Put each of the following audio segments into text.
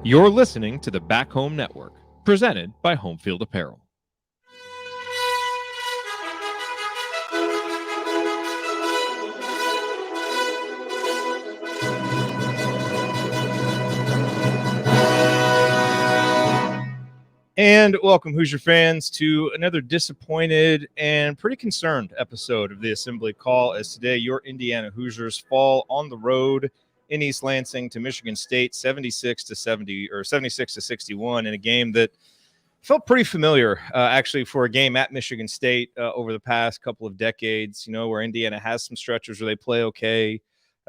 You're listening to the Back Home Network, presented by Home Field Apparel. And welcome, Hoosier fans, to another disappointed and pretty concerned episode of the Assembly Call, as today your Indiana Hoosiers fall on the road in East Lansing to Michigan State 76-61 in a game that felt pretty familiar, actually, for a game at Michigan State over the past couple of decades, where Indiana has some stretches where they play okay,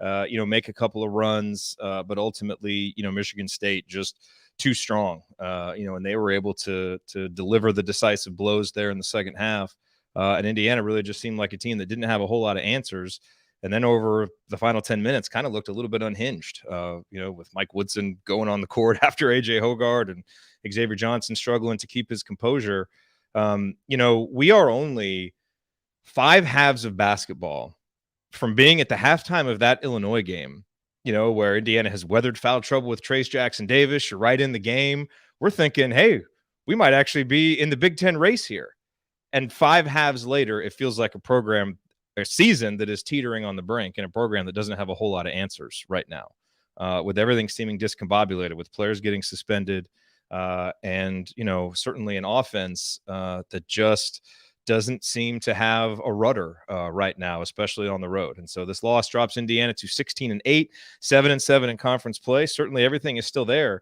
make a couple of runs, but ultimately, Michigan State just too strong, and they were able to deliver the decisive blows there in the second half. And Indiana really just seemed like a team that didn't have a whole lot of answers. And then over the final 10 minutes, kind of looked a little bit unhinged, with Mike Woodson going on the court after A.J. Hoggard and Xavier Johnson struggling to keep his composure. We are only 5 halves of basketball from being at the halftime of that Illinois game, where Indiana has weathered foul trouble with Trace Jackson Davis. You're right in the game. We're thinking, hey, we might actually be in the Big Ten race here. And 5 halves later, it feels like a season that is teetering on the brink, and a program that doesn't have a whole lot of answers right now, with everything seeming discombobulated, with players getting suspended, and certainly an offense that just doesn't seem to have a rudder right now, especially on the road. And so this loss drops Indiana to 16-8, 7-7 in conference play. Certainly everything is still there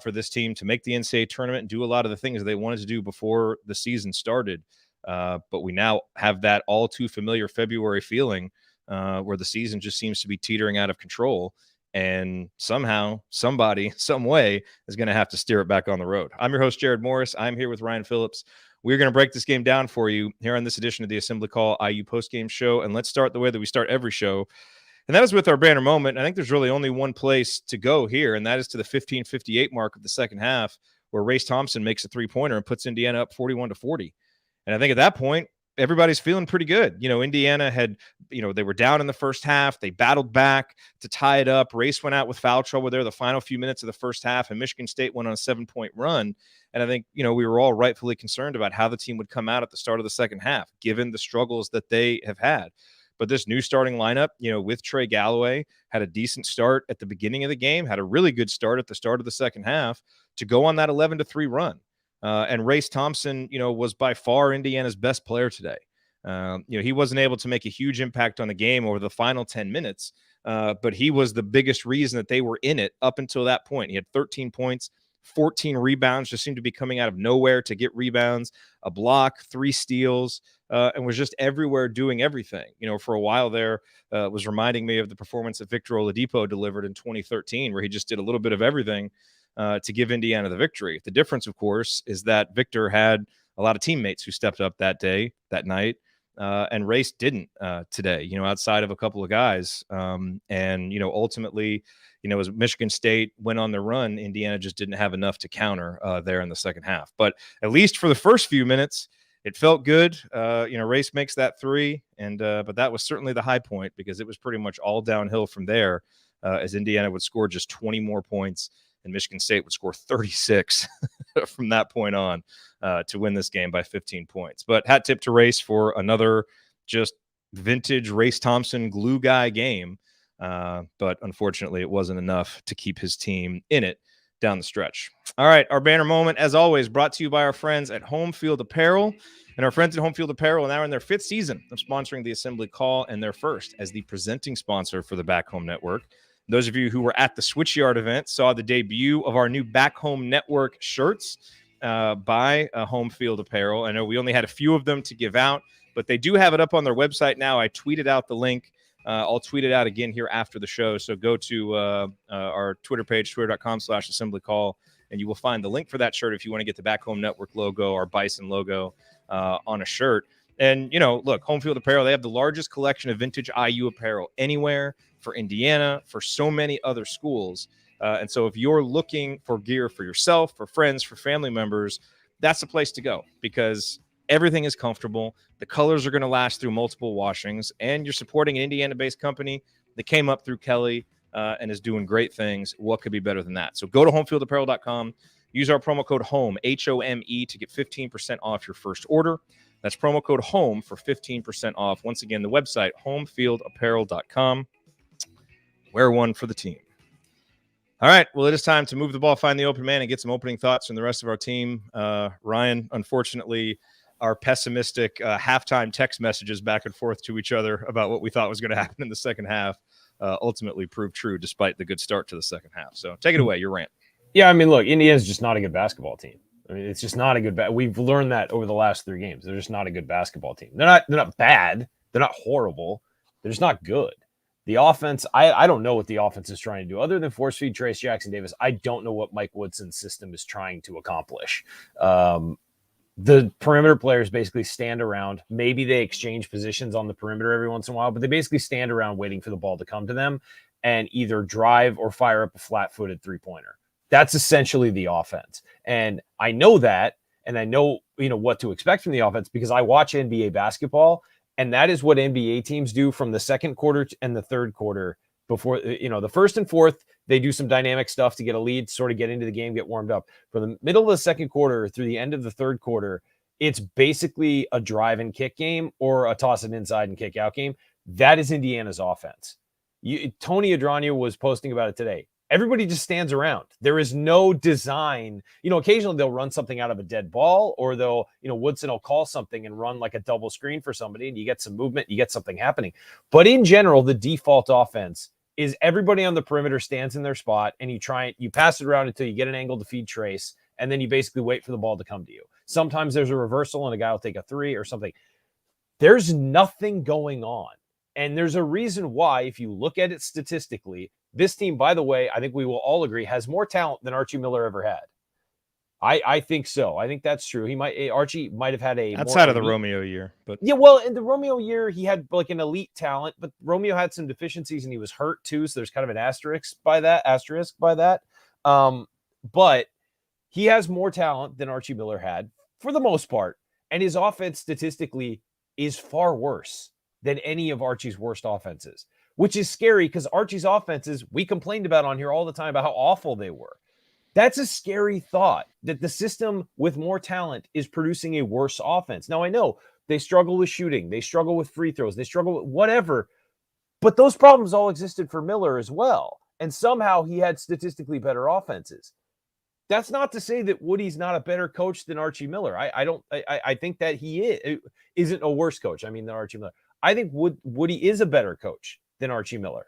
for this team to make the NCAA tournament and do a lot of the things they wanted to do before the season started. But we now have that all too familiar February feeling where the season just seems to be teetering out of control. And somehow, somebody, some way is going to have to steer it back on the road. I'm your host, Jared Morris. I'm here with Ryan Phillips. We're going to break this game down for you here on this edition of the Assembly Call IU Postgame Show. And let's start the way that we start every show. And that is with our banner moment. I think there's really only one place to go here, and that is to the 15:58 mark of the second half, where Race Thompson makes a three-pointer and puts Indiana up 41-40. And I think at that point, everybody's feeling pretty good. Indiana had, they were down in the first half. They battled back to tie it up. Race went out with foul trouble there the final few minutes of the first half, and Michigan State went on a 7-point run. And I think, we were all rightfully concerned about how the team would come out at the start of the second half, given the struggles that they have had. But this new starting lineup, with Trey Galloway, had a decent start at the beginning of the game, had a really good start at the start of the second half to go on that 11-3 run. And Race Thompson, was by far Indiana's best player today. He wasn't able to make a huge impact on the game over the final 10 minutes, but he was the biggest reason that they were in it up until that point. He had 13 points, 14 rebounds, just seemed to be coming out of nowhere to get rebounds, a block, 3 steals, and was just everywhere doing everything. For a while there, was reminding me of the performance that Victor Oladipo delivered in 2013, where he just did a little bit of everything to give Indiana the victory. The difference, of course, is that Victor had a lot of teammates who stepped up that night, and Race didn't today, outside of a couple of guys. And ultimately, as Michigan State went on the run, Indiana just didn't have enough to counter there in the second half. But at least for the first few minutes, it felt good. Race makes that 3, and but that was certainly the high point, because it was pretty much all downhill from there, as Indiana would score just 20 more points, and Michigan State would score 36 from that point on to win this game by 15 points. But hat tip to Race for another just vintage Race Thompson glue guy game. But unfortunately, it wasn't enough to keep his team in it down the stretch. All right, our banner moment, as always, brought to you by our friends at Home Field Apparel. And our friends at Home Field Apparel are now in their 5th season of sponsoring the Assembly Call, and their first as the presenting sponsor for the Back Home Network. Those of you who were at the Switchyard event saw the debut of our new Back Home Network shirts by Home Field Apparel. I know we only had a few of them to give out, but they do have it up on their website now. I tweeted out the link. I'll tweet it out again here after the show. So go to our Twitter page, twitter.com/assemblycall, and you will find the link for that shirt if you want to get the Back Home Network logo, our Bison logo on a shirt. And, look, Home Field Apparel, they have the largest collection of vintage IU apparel anywhere for Indiana, for so many other schools. And so if you're looking for gear for yourself, for friends, for family members, that's the place to go, because everything is comfortable. The colors are going to last through multiple washings, and you're supporting an Indiana-based company that came up through Kelly, and is doing great things. What could be better than that? So go to homefieldapparel.com. Use our promo code HOME, HOME, to get 15% off your first order. That's promo code HOME for 15% off. Once again, the website, homefieldapparel.com. Wear one for the team. All right, well, it is time to move the ball, find the open man, and get some opening thoughts from the rest of our team. Ryan, unfortunately, our pessimistic halftime text messages back and forth to each other about what we thought was going to happen in the second half ultimately proved true despite the good start to the second half. So take it away, your rant. Yeah, I mean, look, Indiana's just not a good basketball team. I mean, it's just not a good. We've learned that over the last 3 games. They're just not a good basketball team. They're not bad. They're not horrible. They're just not good. The offense, I don't know what the offense is trying to do other than force feed Trace Jackson Davis. I don't know what Mike Woodson's system is trying to accomplish. The perimeter players basically stand around. Maybe they exchange positions on the perimeter every once in a while, but they basically stand around waiting for the ball to come to them and either drive or fire up a flat-footed three-pointer. That's essentially the offense. And I know that, and I know, what to expect from the offense because I watch NBA basketball, and that is what NBA teams do from the second quarter and the third quarter. Before, the first and fourth, they do some dynamic stuff to get a lead, sort of get into the game, get warmed up. From the middle of the second quarter through the end of the third quarter, it's basically a drive and kick game or a toss it inside and kick out game. That is Indiana's offense. Tony Adrania was posting about it today. Everybody just stands around. There is no design. Occasionally they'll run something out of a dead ball, or they'll, Woodson will call something and run like a double screen for somebody, and you get some movement, you get something happening. But in general, the default offense is everybody on the perimeter stands in their spot, and you pass it around until you get an angle to feed Trace, and then you basically wait for the ball to come to you. Sometimes there's a reversal, and a guy will take a three or something. There's nothing going on. And there's a reason why, if you look at it statistically, this team, by the way, I think we will all agree, has more talent than Archie Miller ever had. I think so. I think that's true. Archie might have had outside of the Romeo year, but yeah, well, in the Romeo year, he had like an elite talent, but Romeo had some deficiencies and he was hurt too. So there's kind of an asterisk by that. But he has more talent than Archie Miller had for the most part, and his offense statistically is far worse than any of Archie's worst offenses, which is scary because Archie's offenses, we complained about on here all the time about how awful they were. That's a scary thought that the system with more talent is producing a worse offense. Now, I know they struggle with shooting. They struggle with free throws. They struggle with whatever. But those problems all existed for Miller as well. And somehow he had statistically better offenses. That's not to say that Woody's not a better coach than Archie Miller. I think that he isn't a worse coach. I mean, than Archie Miller. I think Woody is a better coach than Archie Miller.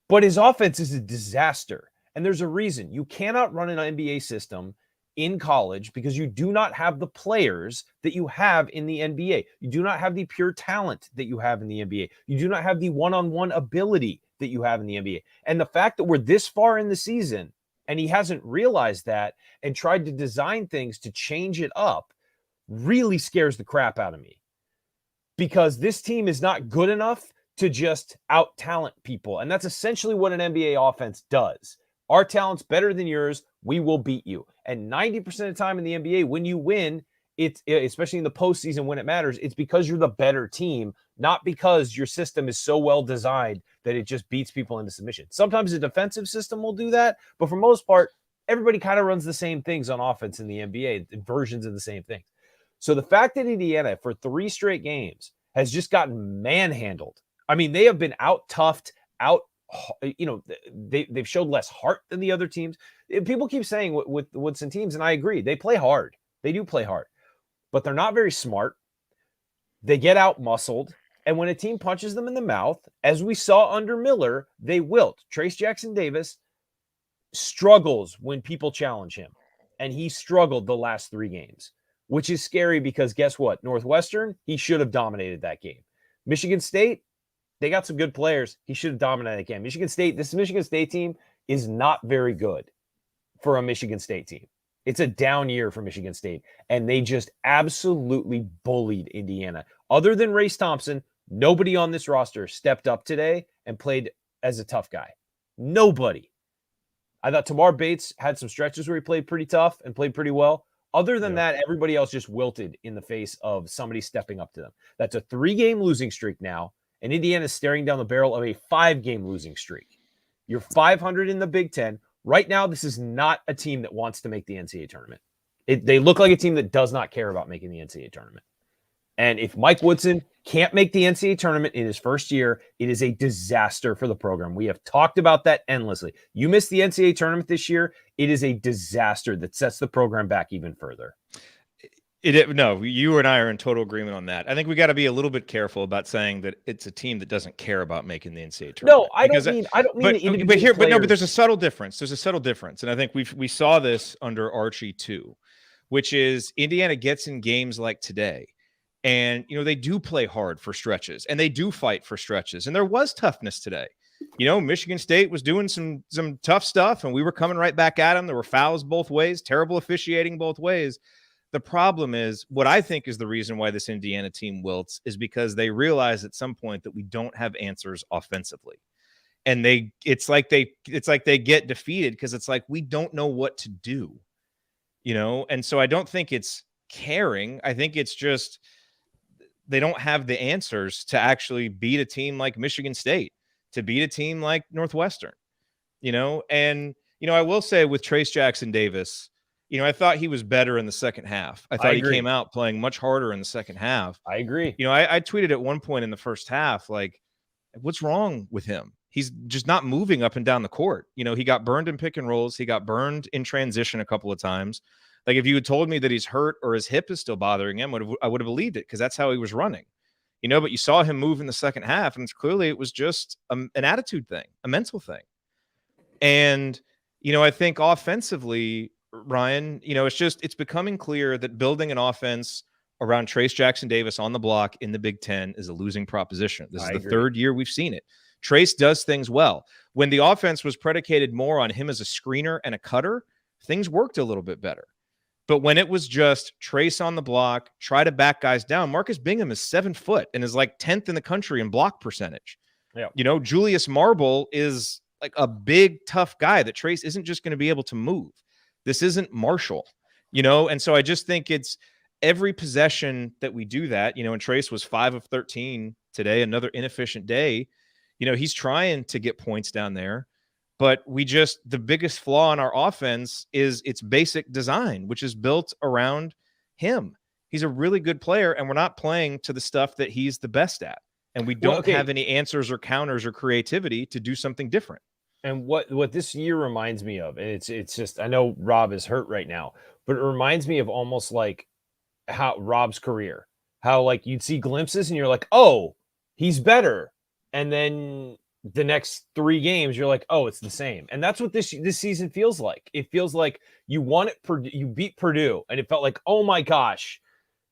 But his offense is a disaster. And there's a reason. You cannot run an NBA system in college because you do not have the players that you have in the NBA. You do not have the pure talent that you have in the NBA. You do not have the one-on-one ability that you have in the NBA. And the fact that we're this far in the season and he hasn't realized that and tried to design things to change it up really scares the crap out of me. Because this team is not good enough to just out-talent people. And that's essentially what an NBA offense does. Our talent's better than yours. We will beat you. And 90% of the time in the NBA, when you win, it's especially in the postseason when it matters, it's because you're the better team, not because your system is so well designed that it just beats people into submission. Sometimes a defensive system will do that, but for most part, everybody kind of runs the same things on offense in the NBA, versions of the same thing. So the fact that Indiana, for 3 straight games, has just gotten manhandled. I mean, they have been out-toughed, they've showed less heart than the other teams. People keep saying with Woodson teams, and I agree, they play hard. They do play hard, but they're not very smart. They get out-muscled, and when a team punches them in the mouth, as we saw under Miller, they wilt. Trace Jackson Davis struggles when people challenge him, and he struggled the last 3 games, which is scary because guess what? Northwestern, he should have dominated that game. Michigan State, they got some good players. He should have dominated that game. This Michigan State team is not very good for a Michigan State team. It's a down year for Michigan State, and they just absolutely bullied Indiana. Other than Race Thompson, nobody on this roster stepped up today and played as a tough guy. Nobody. I thought Tamar Bates had some stretches where he played pretty tough and played pretty well. Other than that, everybody else just wilted in the face of somebody stepping up to them. That's a 3-game losing streak now. And Indiana is staring down the barrel of a 5-game losing streak. You're 500 in the Big Ten. Right now, this is not a team that wants to make the NCAA tournament. They look like a team that does not care about making the NCAA tournament. And if Mike Woodson can't make the NCAA tournament in his first year, it is a disaster for the program. We have talked about that endlessly. You miss the NCAA tournament this year, it is a disaster that sets the program back even further. No, you and I are in total agreement on that. I think we got to be a little bit careful about saying that it's a team that doesn't care about making the NCAA tournament. No, I don't mean the individual players. But there's a subtle difference. There's a subtle difference, and I think we saw this under Archie too, which is Indiana gets in games like today. And, they do play hard for stretches and they do fight for stretches. And there was toughness today. Michigan State was doing some tough stuff and we were coming right back at them. There were fouls both ways, terrible officiating both ways. The problem is what I think is the reason why this Indiana team wilts is because they realize at some point that we don't have answers offensively. And it's like they get defeated because it's like, we don't know what to do, And so I don't think it's caring. I think it's just, they don't have the answers to actually beat a team like Michigan State, to beat a team like Northwestern, and, I will say with Trace Jackson Davis, I thought he was better in the second half. I thought he came out playing much harder in the second half. I agree. I tweeted at one point in the first half, like, what's wrong with him? He's just not moving up and down the court. He got burned in pick and rolls. He got burned in transition a couple of times. Like if you had told me that he's hurt or his hip is still bothering him, I would have believed it because that's how he was running, but you saw him move in the second half and it was just an attitude thing, a mental thing. And, I think offensively, Ryan, it's becoming clear that building an offense around Trace Jackson Davis on the block in the Big Ten is a losing proposition. This is the third year we've seen it. Trace does things well. When the offense was predicated more on him as a screener and a cutter, things worked a little bit better. But when it was just Trace on the block, try to back guys down, Marcus Bingham is 7 foot and is like 10th in the country in block percentage. Yeah. Julius Marble is like a big, tough guy that Trace isn't just going to be able to move. This isn't Marshall, and so I just think it's every possession that we do that, and Trace was 5 of 13 today, another inefficient day. He's trying to get points down there. But the biggest flaw in our offense is its basic design, which is built around him. He's a really good player, and we're not playing to the stuff that he's the best at. And we don't have any answers or counters or creativity to do something different. And what this year reminds me of, and it's just, I know Rob is hurt right now, but it reminds me of almost like how Rob's career, how like you'd see glimpses and you're like, oh, he's better. And then the next 3 games, you're like, oh, it's the same. And that's what this season feels like. It feels like you beat Purdue, and it felt like, oh my gosh,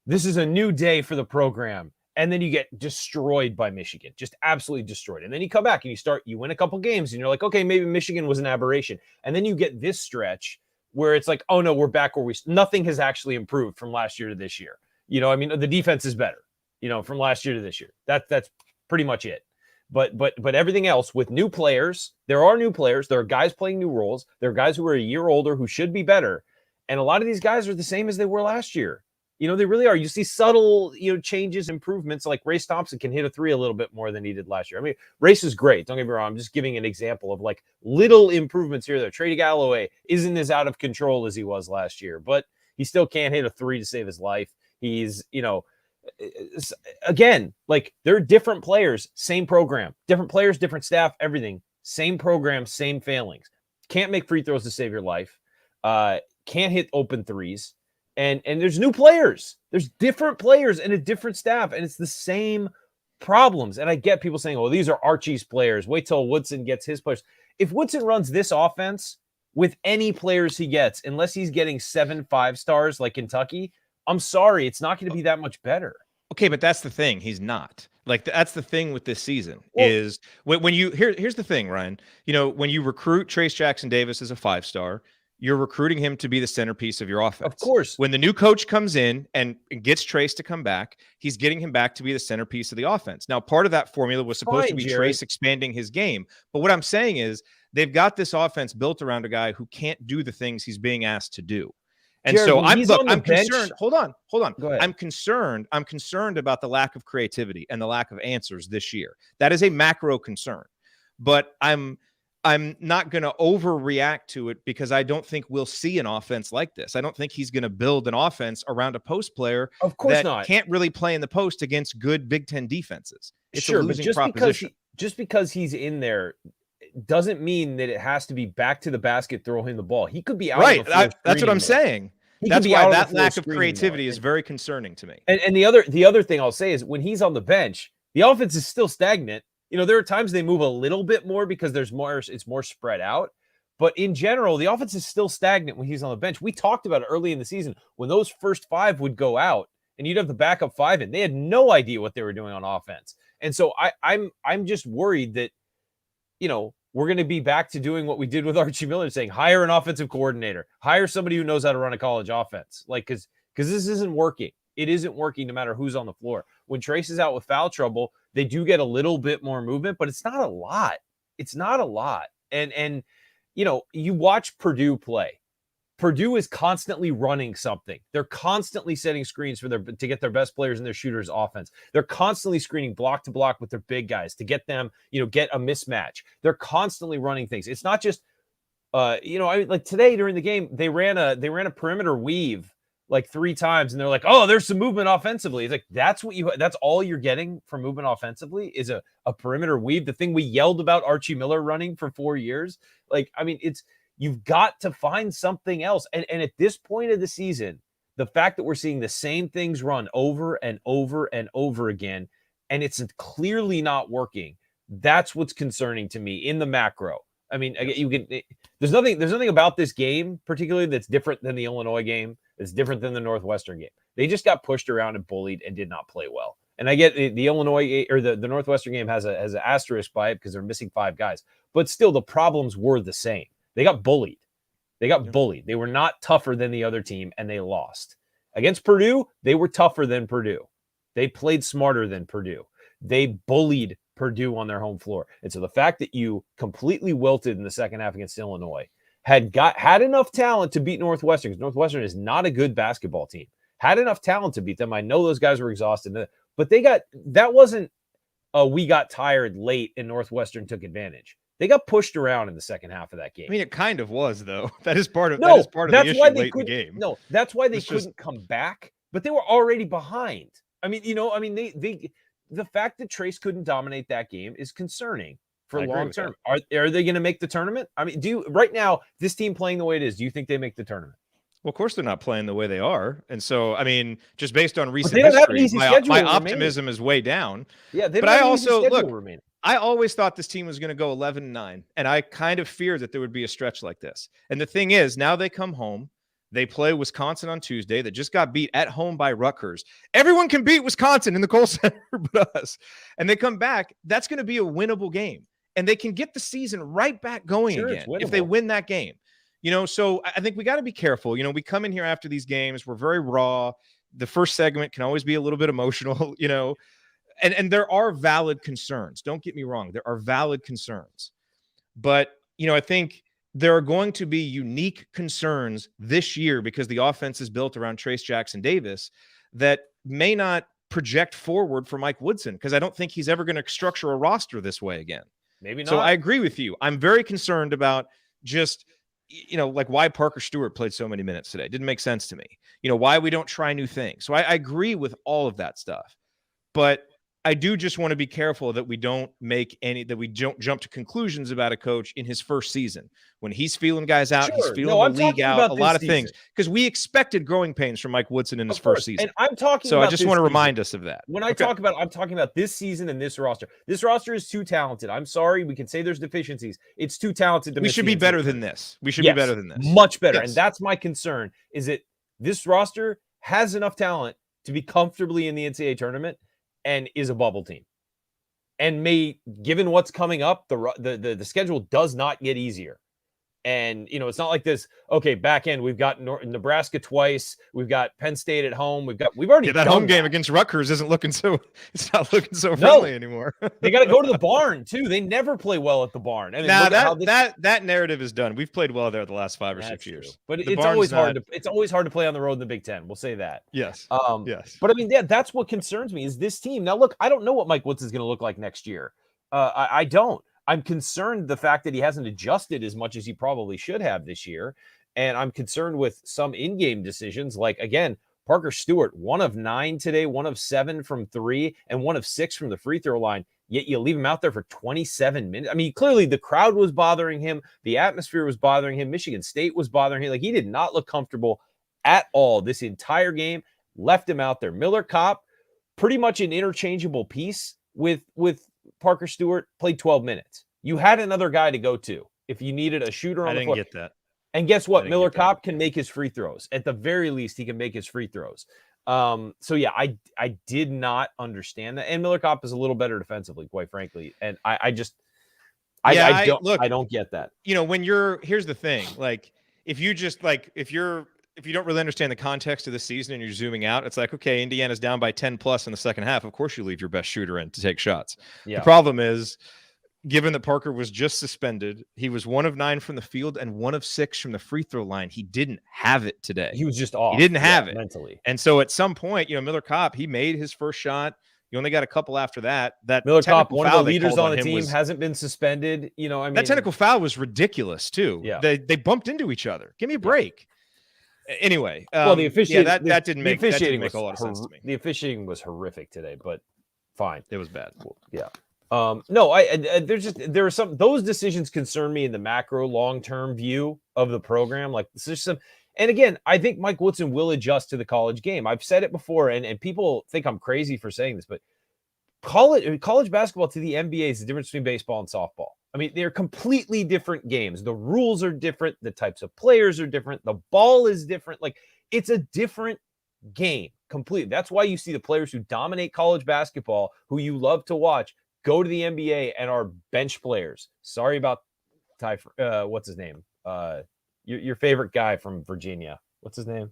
this is a new day for the program. And then you get destroyed by Michigan, just absolutely destroyed. And then you come back and you win a couple games, and you're like, okay, maybe Michigan was an aberration. And then you get this stretch where it's like, oh no, we're back where nothing has actually improved from last year to this year. The defense is better, from last year to this year. That's pretty much it. But everything else with new players, there are new players. There are guys playing new roles. There are guys who are a year older who should be better. And a lot of these guys are the same as they were last year. They really are. You see subtle, changes, improvements. Like Race Thompson can hit a 3 a little bit more than he did last year. I mean, Race is great. Don't get me wrong. I'm just giving an example of like little improvements here or there. Trey Galloway isn't as out of control as he was last year, but he still can't hit a 3 to save his life. He's, again, like they're different players, same program, different players, different staff, everything, same program, same failings. Can't make free throws to save your life. Can't hit open threes. And there's new players. There's different players and a different staff, and it's the same problems. And I get people saying, well, these are Archie's players. Wait till Woodson gets his players. If Woodson runs this offense with any players he gets, unless he's getting 7 5-stars like Kentucky, I'm sorry, it's not going to be that much better. Okay, but that's the thing. He's not. Like, that's the thing with this season is when you here's the thing, Ryan. When you recruit Trace Jackson Davis as a 5-star, you're recruiting him to be the centerpiece of your offense. Of course. When the new coach comes in and gets Trace to come back, he's getting him back to be the centerpiece of the offense. Now, part of that formula was supposed to be Jerry. Trace expanding his game. But what I'm saying is they've got this offense built around a guy who can't do the things he's being asked to do. And Jared, so I'm concerned. Hold on. Go ahead. I'm concerned about the lack of creativity and the lack of answers this year. That is a macro concern. But I'm I'm not going to overreact to it because I don't think we'll see an offense like this. I don't think he's going to build an offense around a post player Of course that not. can't really play in the post against good Big Ten defenses. It's sure, a losing but proposition. Just because he's in there doesn't mean that it has to be back to the basket, throw him the ball. He could be out. Right. That's what I'm saying. That's why that lack of creativity is very concerning to me. And the other thing I'll say is when he's on the bench, the offense is still stagnant. You know, there are times they move a little bit more because it's more spread out. But in general, the offense is still stagnant when he's on the bench. We talked about it early in the season when those first 5 would go out and you'd have the backup 5 in. They had no idea what they were doing on offense. And so I'm just worried that, you know, we're going to be back to doing what we did with Archie Miller, saying hire an offensive coordinator, hire somebody who knows how to run a college offense. Like, because this isn't working. It isn't working no matter who's on the floor. When Trace is out with foul trouble, they do get a little bit more movement, but it's not a lot. It's not a lot. And you know, you watch Purdue play. Purdue is constantly running something. They're constantly setting screens to get their best players and their shooters offense. They're constantly screening block to block with their big guys to get them, you know, get a mismatch. They're constantly running things. It's not just, you know, like today during the game, they ran a perimeter weave like 3 times, and they're like, oh, there's some movement offensively. It's like, that's all you're getting from movement offensively is a perimeter weave. The thing we yelled about Archie Miller running for 4 years. Like, I mean, you've got to find something else. And at this point of the season, the fact that we're seeing the same things run over and over and over again, and it's clearly not working, that's what's concerning to me in the macro. I mean, there's nothing about this game particularly that's different than the Illinois game. It's different than the Northwestern game. They just got pushed around and bullied and did not play well. And I get the Illinois or the Northwestern game has an asterisk by it because they're missing 5 guys. But still, the problems were the same. They got bullied. They were not tougher than the other team, and they lost. Against Purdue, they were tougher than Purdue. They played smarter than Purdue. They bullied Purdue on their home floor. And so the fact that you completely wilted in the second half against Illinois, had enough talent to beat Northwestern, because Northwestern is not a good basketball team, had enough talent to beat them. I know those guys were exhausted, but that wasn't we got tired late and Northwestern took advantage. They got pushed around in the second half of that game. I mean, it kind of was, though. That is part of the issue late in the game. No, that's why they couldn't come back, but they were already behind. I mean, the fact that Trace couldn't dominate that game is concerning for long term. Are they going to make the tournament? I mean, right now, this team playing the way it is, do you think they make the tournament? Well, of course they're not playing the way they are. And so, I mean, just based on recent history, my optimism is way down. Yeah, but I also, look, I always thought this team was going to go 11-9, and I kind of feared that there would be a stretch like this. And the thing is, now they come home. They play Wisconsin on Tuesday. That just got beat at home by Rutgers. Everyone can beat Wisconsin in the Kohl Center but us. And they come back. That's going to be a winnable game. And they can get the season right back going again if they win that game. You know, so I think we got to be careful. You know, we come in here after these games. We're very raw. The first segment can always be a little bit emotional, you know. And there are valid concerns. Don't get me wrong. There are valid concerns. But, you know, I think there are going to be unique concerns this year because the offense is built around Trace Jackson Davis that may not project forward for Mike Woodson, because I don't think he's ever going to structure a roster this way again. Maybe not. So I agree with you. I'm very concerned about just, you know, like why Parker Stewart played so many minutes today. Didn't make sense to me. You know, why we don't try new things. So I agree with all of that stuff. But I do just want to be careful that we don't jump to conclusions about a coach in his first season when he's feeling guys out, he's feeling the league out, a lot of things, because we expected growing pains from Mike Woodson in his first season. And I'm talking so about I just want to remind us of that. When I talk about, I'm talking about this season and this roster. This roster is too talented. I'm sorry. We can say there's deficiencies. It's too talented to We should be better than this. We should be better than this. Much better. Yes. And that's my concern, is that this roster has enough talent to be comfortably in the NCAA tournament and is a bubble team. And given what's coming up, the schedule does not get easier. And, you know, it's not like this, okay, back end, we've got Nebraska twice. We've got Penn State at home. We've already that home game against Rutgers it's not looking so friendly anymore. They got to go to the barn too. They never play well at the barn. And that narrative is done. We've played well there the last 5 or 6 years. True. But it's always hard to play on the road in the Big Ten. We'll say that. Yes. Yes. But I mean, that's what concerns me is this team. Now, look, I don't know what Mike Woods is going to look like next year. I don't. I'm concerned the fact that he hasn't adjusted as much as he probably should have this year. And I'm concerned with some in-game decisions. Like, again, Parker Stewart, 1 of 9 today, 1 of 7 from 3, and 1 of 6 from the free throw line. Yet you leave him out there for 27 minutes. I mean, clearly the crowd was bothering him. The atmosphere was bothering him. Michigan State was bothering him. Like, he did not look comfortable at all this entire game. Left him out there. Miller Kopp, pretty much an interchangeable piece with Parker Stewart, played 12 minutes. You had another guy to go to if you needed a shooter on the floor. I didn't get that. And guess what? Miller Kopp can make his free throws. At the very least, he can make his free throws. So yeah, I did not understand that. And Miller Kopp is a little better defensively, quite frankly. And I don't get that. You know, here's the thing, like if you don't really understand the context of the season and you're zooming out, it's like, okay, Indiana's down by 10 plus in the second half. Of course you leave your best shooter in to take shots. Yeah. The problem is, given that Parker was just suspended, he was 1 of 9 from the field and 1 of 6 from the free throw line. He didn't have it today. He was just off. He didn't have it mentally. And so at some point, Miller Kopp, he made his first shot. You only got a couple after that. That Miller Kopp, one of the leaders on the team, hasn't been suspended. That technical foul was ridiculous too. Yeah. They bumped into each other. Give me a break. Anyway, the officiating, that didn't make a lot of sense to me. The officiating was horrific today, but fine. It was bad. Yeah. There are some, those decisions concern me in the macro long-term view of the program. Like, this is some, and again, I think Mike Woodson will adjust to the college game. I've said it before, and people think I'm crazy for saying this, but college basketball to the NBA is the difference between baseball and softball. I mean, they're completely different games. The rules are different. The types of players are different. The ball is different. Like, it's a different game completely. That's why you see the players who dominate college basketball, who you love to watch, go to the NBA and are bench players. Sorry about Ty. What's his name? Your favorite guy from Virginia. What's his name?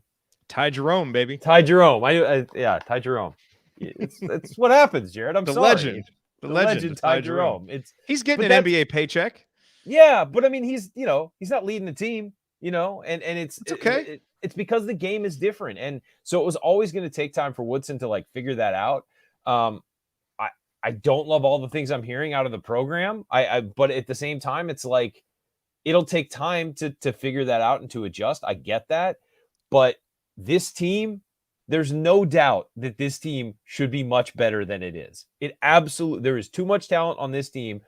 Ty Jerome, baby. Ty Jerome. Ty Jerome. It's what happens, Jared. I'm sorry. The legend, Ty Jerome. He's getting an NBA paycheck. Yeah, but I mean, he's not leading the team. And it's okay. It's because the game is different, and so it was always going to take time for Woodson to like figure that out. I don't love all the things I'm hearing out of the program. But at the same time, it's like it'll take time to figure that out and to adjust. I get that, but this team, there's no doubt that this team should be much better than it is. There is too much talent on this team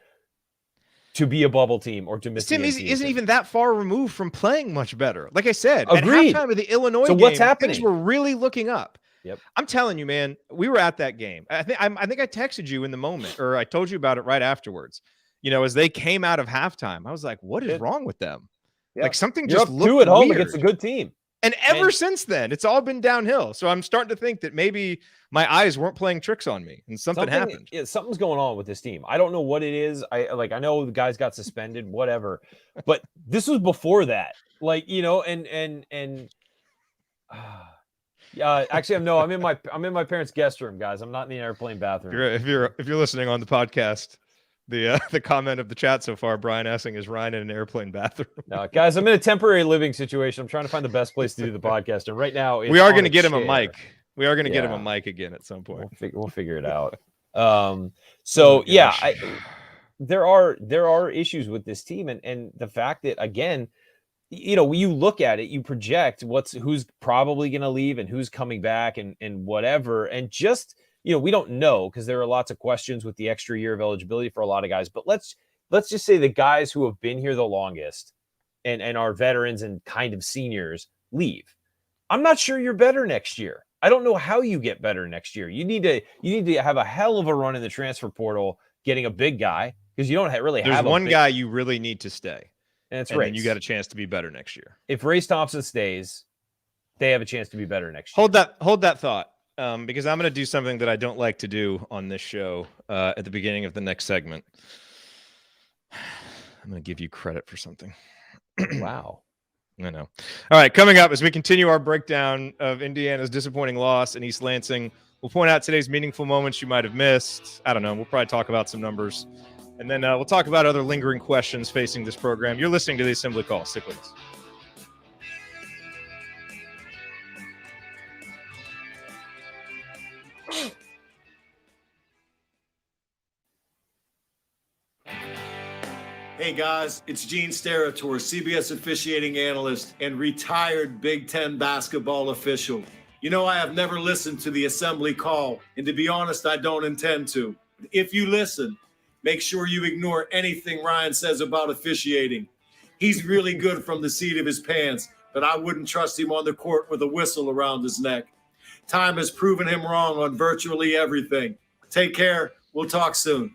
to be a bubble team or to miss. This team isn't even that far removed from playing much better. Like I said, Agreed. At halftime of the Illinois game, what's happening? Things were really looking up. Yep. I'm telling you, man, we were at that game. I think I texted you in the moment, or I told you about it right afterwards. As they came out of halftime, I was like, what is wrong with them? Yeah. Like something just looked 2 at home weird against a good team. And ever since then, it's all been downhill. So I'm starting to think that maybe my eyes weren't playing tricks on me and something happened. Yeah, something's going on with this team. I don't know what it is. I know the guys got suspended, whatever, but this was before that. Actually, I'm in my parents' guest room, guys. I'm not in the airplane bathroom. If you're listening on the podcast, the comment of the chat so far, Brian asking, is Ryan in an airplane bathroom? No, guys, I'm in a temporary living situation. I'm trying to find the best place to do the podcast, and right now we are going to get him a mic. We are going to get him a mic again at some point. We'll figure it out. There are issues with this team, and the fact that, again, you look at it, you project who's probably going to leave and who's coming back and whatever, and just. We don't know because there are lots of questions with the extra year of eligibility for a lot of guys. But let's just say the guys who have been here the longest and are veterans and kind of seniors leave. I'm not sure you're better next year. I don't know how you get better next year. You need to have a hell of a run in the transfer portal getting a big guy because you don't really have. There's one guy you really need to stay, and it's Race. And you got a chance to be better next year. If Race Thompson stays, they have a chance to be better next year. Hold that thought. Because I'm going to do something that I don't like to do on this show at the beginning of the next segment. I'm going to give you credit for something. Wow. I know. All right, coming up as we continue our breakdown of Indiana's disappointing loss in East Lansing, we'll point out today's meaningful moments you might have missed. I don't know. We'll probably talk about some numbers. And then we'll talk about other lingering questions facing this program. You're listening to the Assembly Call. Stick with us. Hey guys, it's Gene Steratore, CBS officiating analyst and retired Big Ten basketball official. You know, I have never listened to the assembly call, and to be honest, I don't intend to. If you listen, make sure you ignore anything Ryan says about officiating. He's really good from the seat of his pants, but I wouldn't trust him on the court with a whistle around his neck. Time has proven him wrong on virtually everything. Take care. We'll talk soon.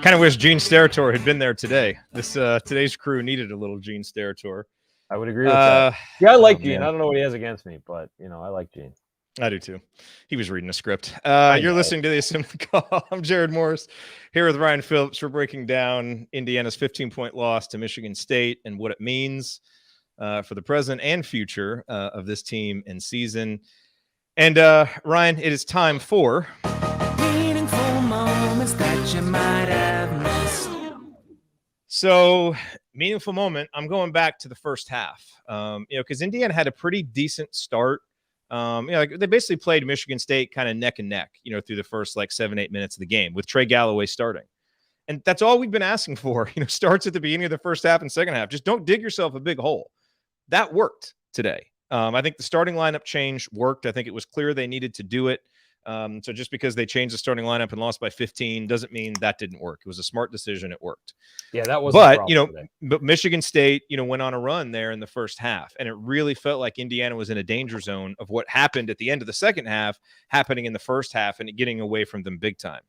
Kind of wish Gene Steratore had been there today. Today's crew needed a little Gene Steratore. I would agree with that. Yeah, I like Gene. Man. I don't know what he has against me, but I like Gene. I do too. He was reading a script. You're listening to the Assembly Call. I'm Jared Morris here with Ryan Phillips. We're breaking down Indiana's 15-point loss to Michigan State and what it means for the present and future of this team and season. And Ryan, it is time for meaningful moments that you might have missed. So, meaningful moment. I'm going back to the first half. Because Indiana had a pretty decent start. They basically played Michigan State kind of neck and neck, through the first 7-8 minutes of the game with Trey Galloway starting. And that's all we've been asking for, starts at the beginning of the first half and second half. Just don't dig yourself a big hole. That worked today. I think the starting lineup change worked. I think it was clear they needed to do it. So just because they changed the starting lineup and lost by 15 doesn't mean that didn't work. It was a smart decision. It worked. Yeah, that was. But Michigan State, went on a run there in the first half, and it really felt like Indiana was in a danger zone of what happened at the end of the second half happening in the first half and getting away from them big time.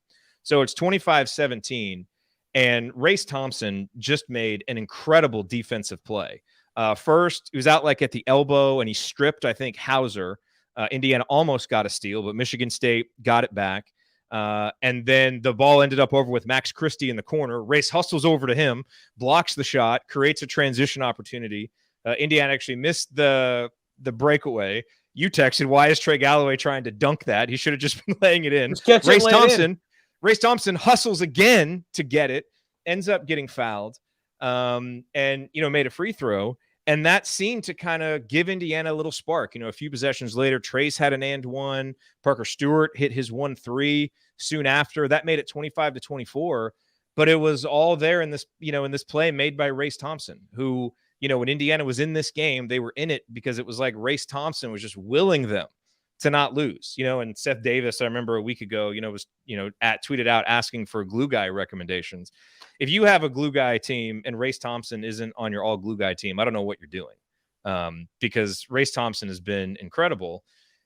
So it's 25-17, and Race Thompson just made an incredible defensive play. First, he was out at the elbow, and he stripped, I think, Hauser. Indiana almost got a steal, but Michigan State got it back. And then the ball ended up over with Max Christie in the corner. Race hustles over to him, blocks the shot, creates a transition opportunity. Indiana actually missed the breakaway. You texted, why is Trey Galloway trying to dunk that? He should have just been laying it in. Race Thompson hustles again to get it, ends up getting fouled, and made a free throw. And that seemed to kind of give Indiana a little spark. A few possessions later, Trace had an and one. Parker Stewart hit his 1-3 soon after. That made it 25-24. But it was all there in this, in this play made by Race Thompson, who, when Indiana was in this game, they were in it because it was like Race Thompson was just willing them to not lose. And Seth Davis, I remember a week ago, was, tweeted out asking for glue guy recommendations. If you have a glue guy team and Race Thompson isn't on your all glue guy team, I don't know what you're doing, because Race Thompson has been incredible.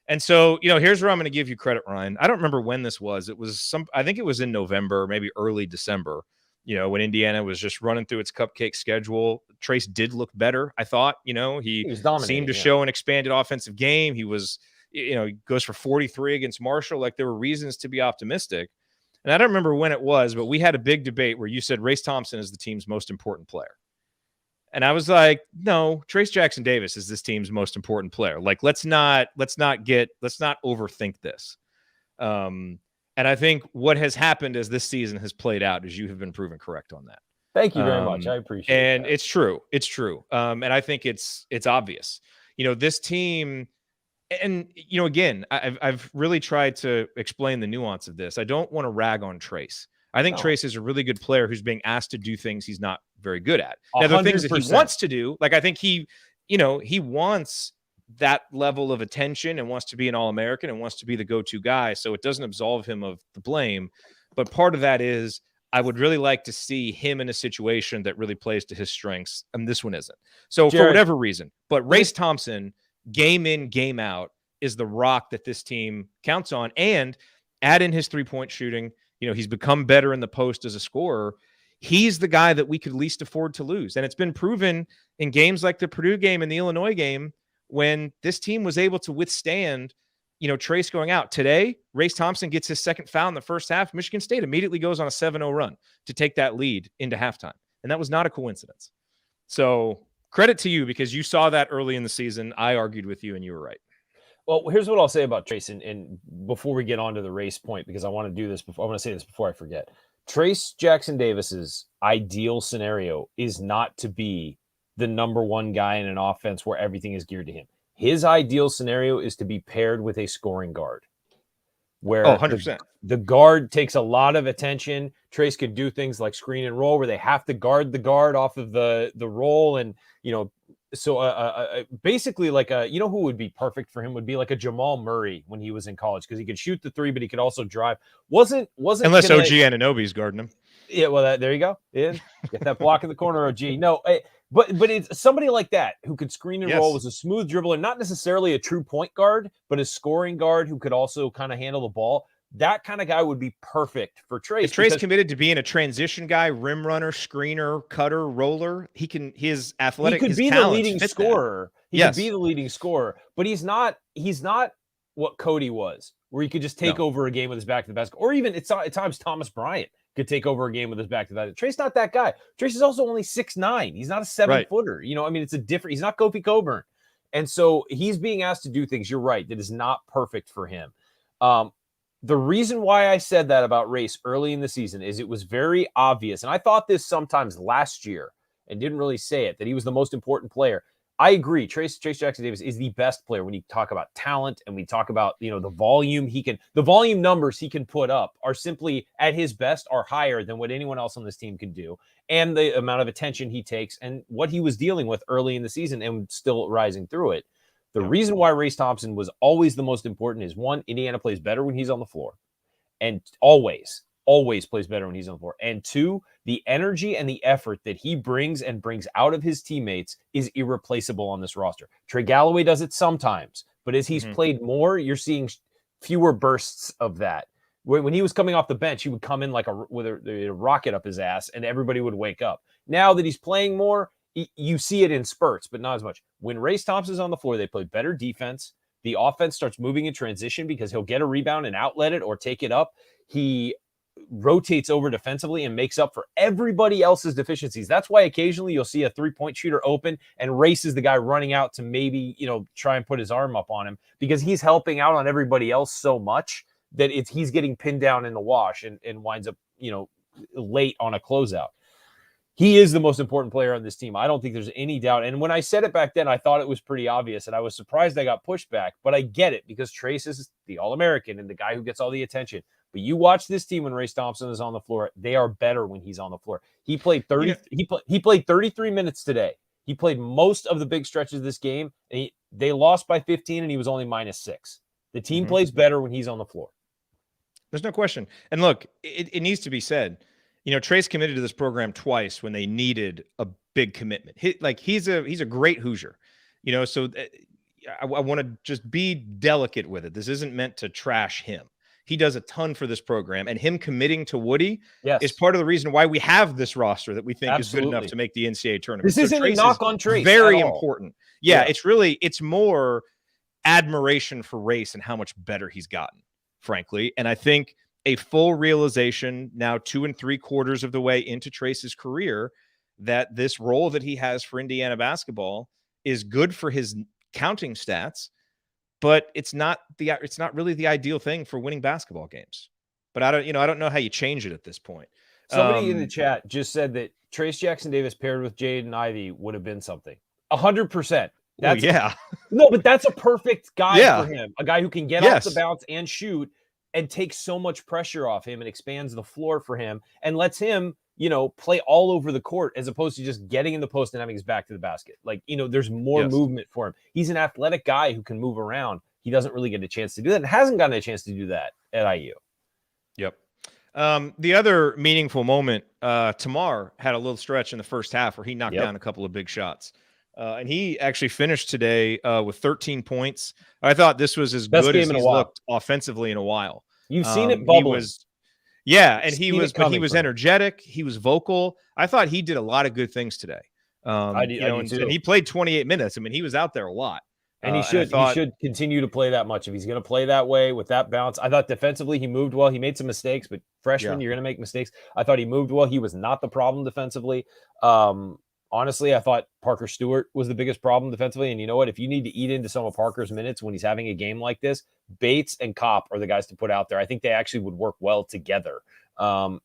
And so, here's where I'm going to give you credit, Ryan. I don't remember when this was. I think it was in November, maybe early December, when Indiana was just running through its cupcake schedule. Trace did look better, I thought. He seemed to show an expanded offensive game. He was, he goes for 43 against Marshall. There were reasons to be optimistic. And I don't remember when it was, but we had a big debate where you said Race Thompson is the team's most important player. And I was like, no, Trace Jackson Davis is this team's most important player. Let's not overthink this. And I think what has happened as this season has played out is you have been proven correct on that. Thank you very much. I appreciate it. And it's true. It's true. And I think it's obvious. This team. And, again, I've really tried to explain the nuance of this. I don't want to rag on Trace. I think Trace is a really good player who's being asked to do things he's not very good at. Now, there are things that he wants to do. I think he wants that level of attention and wants to be an All-American and wants to be the go-to guy. So it doesn't absolve him of the blame. But part of that is I would really like to see him in a situation that really plays to his strengths. And this one isn't. So Jared, for whatever reason, but Race Thompson, game in, game out, is the rock that this team counts on. And add in his three-point shooting. He's become better in the post as a scorer. He's the guy that we could least afford to lose. And it's been proven in games like the Purdue game and the Illinois game when this team was able to withstand, Trace going out. Today, Race Thompson gets his second foul in the first half. Michigan State immediately goes on a 7-0 run to take that lead into halftime. And that was not a coincidence. So credit to you because you saw that early in the season. I argued with you and you were right. Well, here's what I'll say about Trace. And before we get on to the race point, because I want to do this before, I want to say this before I forget. Trace Jackson Davis's ideal scenario is not to be the number one guy in an offense where everything is geared to him. His ideal scenario is to be paired with a scoring guard. where 100%. the guard takes a lot of attention. Trace could do things like screen and roll where they have to guard the guard off of the roll. And, so basically like who would be perfect for him would be like a Jamal Murray when he was in college, because he could shoot the three, but he could also drive. Wasn't unless OG Anunoby's guarding him. Yeah, well, there you go. Yeah, get that block in the corner, OG. No, but it's somebody like that who could screen and roll, was a smooth dribbler, not necessarily a true point guard, but a scoring guard who could also kind of handle the ball. That kind of guy would be perfect for Trace. If Trace committed to being a transition guy, rim runner, screener, cutter, roller, his athletic, he could be the leading scorer. He could be the leading scorer, but he's not what Cody was, where he could just take over a game with his back to the basket, or even at times Thomas Bryant could take over a game with his back to that. Trace's not that guy. Trace is also only 6'9". He's not a 7-footer. It's a different. He's not Kofi Coburn, and so he's being asked to do things. You're right. That is not perfect for him. The reason why I said that about Race early in the season is it was very obvious, and I thought this sometimes last year and didn't really say it, that he was the most important player. I agree. Trace Jackson Davis is the best player when you talk about talent and we talk about, the volume the volume numbers he can put up are simply at his best are higher than what anyone else on this team can do. And the amount of attention he takes and what he was dealing with early in the season and still rising through it. The reason why Race Thompson was always the most important is, one, Indiana plays better when he's on the floor, and always plays better when he's on the floor. And two, the energy and the effort that he brings out of his teammates is irreplaceable on this roster. Trey Galloway does it sometimes, but as he's played more, you're seeing fewer bursts of that. When he was coming off the bench, he would come in like with a rocket up his ass, and everybody would wake up. Now that he's playing more, you see it in spurts, but not as much. When Race Thompson's on the floor, they play better defense. The offense starts moving in transition because he'll get a rebound and outlet it or take it up. He rotates over defensively and makes up for everybody else's deficiencies. That's why occasionally you'll see a three-point shooter open and Race is the guy running out to maybe, try and put his arm up on him, because he's helping out on everybody else so much that he's getting pinned down in the wash and winds up, late on a closeout. He is the most important player on this team. I don't think there's any doubt. And when I said it back then, I thought it was pretty obvious, and I was surprised I got pushed back. But I get it, because Trace is the All-American and the guy who gets all the attention. But you watch this team when Race Thompson is on the floor; they are better when he's on the floor. He played 30. He played 33 minutes today. He played most of the big stretches of this game, and they lost by 15, and he was only -6. The team plays better when he's on the floor. There's no question. And look, it needs to be said. Trace committed to this program twice when they needed a big commitment. He's a great Hoosier, so I want to just be delicate with it. This isn't meant to trash him. He does a ton for this program, and him committing to Woody is part of the reason why we have this roster that we think is good enough to make the NCAA tournament. This isn't a knock on Trace. Very important. Yeah, it's more admiration for Race and how much better he's gotten, frankly. And I think a full realization now 2 3/4 of the way into Trace's career that this role that he has for Indiana basketball is good for his counting stats, but it's not really the ideal thing for winning basketball games. But I don't know how you change it at this point. Somebody in the chat just said that Trace Jackson Davis paired with Jaden Ivey would have been something. 100%. No, but that's a perfect guy for him. A guy who can get off the bounce and shoot and takes so much pressure off him and expands the floor for him and lets him, play all over the court as opposed to just getting in the post and having his back to the basket. There's more movement for him. He's an athletic guy who can move around. He doesn't really get a chance to do that and hasn't gotten a chance to do that at IU. Yep. The other meaningful moment, Tamar had a little stretch in the first half where he knocked down a couple of big shots. And he actually finished today with 13 points. I thought this was as good as he's looked offensively in a while. You've seen it bubbling. He was energetic. He was vocal. I thought he did a lot of good things today. I did too. And he played 28 minutes. I mean, he was out there a lot. And he should continue to play that much if he's going to play that way with that bounce. I thought defensively he moved well. He made some mistakes, but freshman, you're going to make mistakes. I thought he moved well. He was not the problem defensively. Honestly, I thought Parker Stewart was the biggest problem defensively. And you know what? If you need to eat into some of Parker's minutes when he's having a game like this, Bates and Kopp are the guys to put out there. I think they actually would work well together. I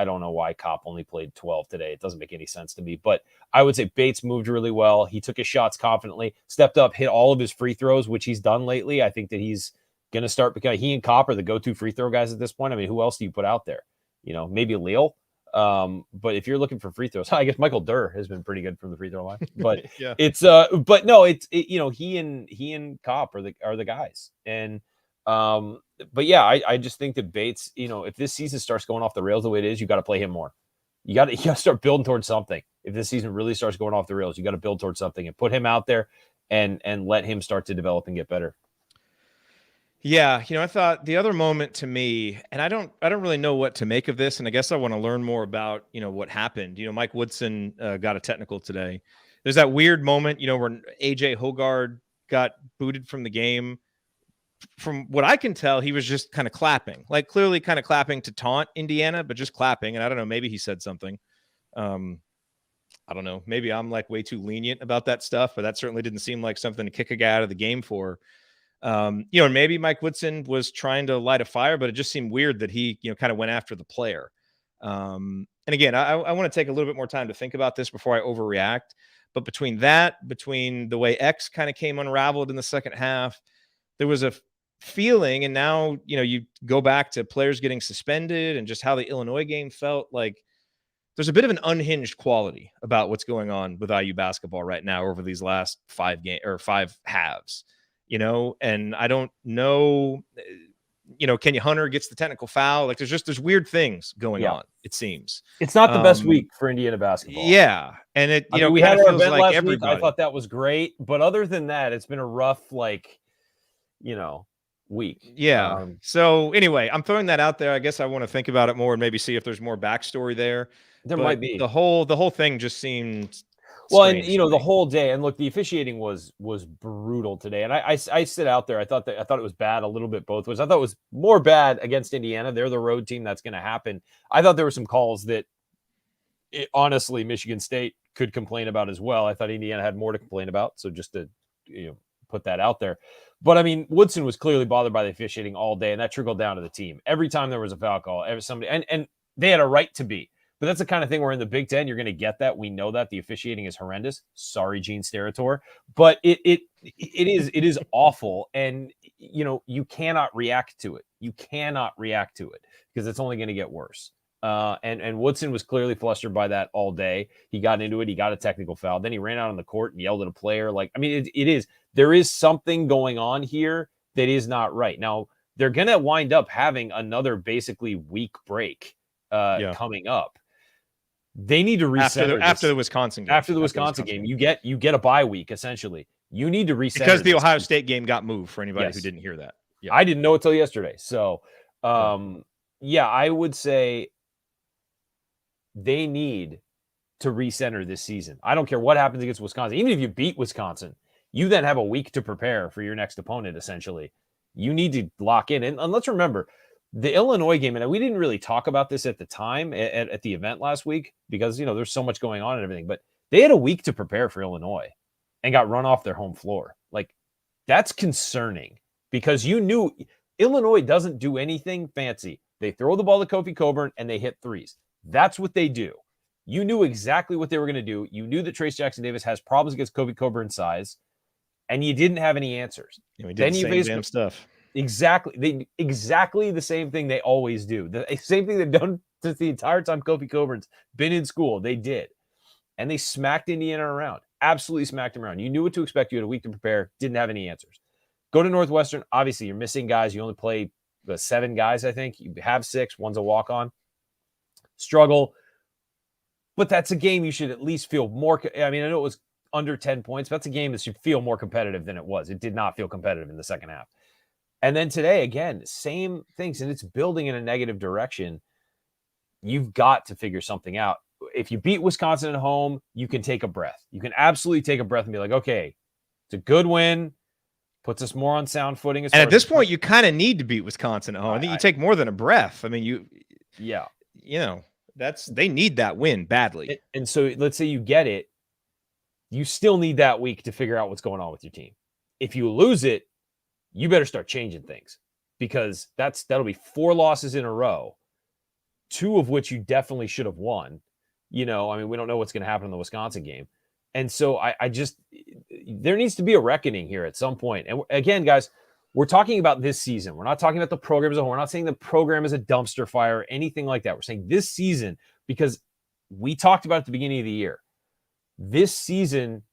don't know why Kopp only played 12 today. It doesn't make any sense to me. But I would say Bates moved really well. He took his shots confidently, stepped up, hit all of his free throws, which he's done lately. I think that he's going to start because he and Kopp are the go-to free throw guys at this point. I mean, who else do you put out there? Maybe Leal. But if you're looking for free throws, I guess Michael Durr has been pretty good from the free throw line. But yeah. but no, he and Kopp are the guys. And but yeah, I just think that Bates, if this season starts going off the rails the way it is, you got to play him more. You got to start building towards something. If this season really starts going off the rails, you got to build towards something and put him out there and let him start to develop and get better. Yeah, I thought the other moment to me, and I don't really know what to make of this, and I guess I want to learn more about, what happened. Mike Woodson got a technical today. There's that weird moment, where AJ Hogard got booted from the game. From what I can tell, he was just kind of clapping, like clearly kind of clapping to taunt Indiana, but just clapping. And I don't know, maybe he said something. I don't know. Maybe I'm like way too lenient about that stuff, but that certainly didn't seem like something to kick a guy out of the game for. And maybe Mike Woodson was trying to light a fire, but it just seemed weird that he, kind of went after the player. And again, I want to take a little bit more time to think about this before I overreact. But between the way X kind of came unraveled in the second half, there was a feeling, and now, you go back to players getting suspended and just how the Illinois game felt like there's a bit of an unhinged quality about what's going on with IU basketball right now over these last 5 halves. And I don't know, Kenya Hunter gets the technical foul. Like there's weird things going on. It seems it's not the best week for Indiana basketball. Yeah. And we had our event like last week. I thought that was great. But other than that, it's been a rough, week. Yeah. So anyway, I'm throwing that out there. I guess I want to think about it more and maybe see if there's more backstory there. There might be. The whole thing just seemed well, and the whole day, and look, the officiating was brutal today. And I sit out there. I thought it was bad a little bit both ways. I thought it was more bad against Indiana. They're the road team. That's going to happen. I thought there were some calls that honestly Michigan State could complain about as well. I thought Indiana had more to complain about. So just to put that out there. But I mean, Woodson was clearly bothered by the officiating all day, and that trickled down to the team. Every time there was a foul call, and they had a right to be. But that's the kind of thing where in the Big Ten, you're going to get that. We know that the officiating is horrendous. Sorry, Gene Steratore, but it is awful, and you cannot react to it. You cannot react to it because it's only going to get worse. And Woodson was clearly flustered by that all day. He got into it. He got a technical foul. Then he ran out on the court and yelled at a player. There is something going on here that is not right. Now, they're going to wind up having another basically week break coming up. They need to reset after the Wisconsin game. After the Wisconsin game, you get a bye week essentially. You need to reset because the Ohio State game got moved. For anybody who didn't hear that, I didn't know it till yesterday. So, I would say they need to recenter this season. I don't care what happens against Wisconsin. Even if you beat Wisconsin, you then have a week to prepare for your next opponent. Essentially, you need to lock in. And let's remember, the Illinois game, and we didn't really talk about this at the time at the event last week because, there's so much going on and everything, but they had a week to prepare for Illinois and got run off their home floor. Like, that's concerning because you knew Illinois doesn't do anything fancy. They throw the ball to Kofi Coburn and they hit threes. That's what they do. You knew exactly what they were going to do. You knew that Trace Jackson Davis has problems against Kofi Coburn's size, and you didn't have any answers. Then you faced damn stuff. Exactly the same thing they always do. The same thing they've done since the entire time Kofi Coburn's been in school. They did. And they smacked Indiana around. Absolutely smacked them around. You knew what to expect. You had a week to prepare. Didn't have any answers. Go to Northwestern. Obviously, you're missing guys. You only play 7 guys, I think. You have 6. One's a walk-on. Struggle. But that's a game you should at least feel more. I mean, I know it was under 10 points, but that's a game that should feel more competitive than it was. It did not feel competitive in the second half. And then today, again, same things, and it's building in a negative direction. You've got to figure something out. If you beat Wisconsin at home, you can take a breath. You can absolutely take a breath and be like, okay, it's a good win, puts us more on sound footing. And at this point, you kind of need to beat Wisconsin at home. I think you take more than a breath. I mean, they need that win badly. And so let's say you get it, you still need that week to figure out what's going on with your team. If you lose it, you better start changing things because that'll be 4 losses in a row, 2 of which you definitely should have won. We don't know what's going to happen in the Wisconsin game. And so I just, there needs to be a reckoning here at some point. And again, guys, We're talking about this season. We're not talking about the program as a whole. We're not saying the program is a dumpster fire or anything like that. We're saying this season, because we talked about at the beginning of the year, this season,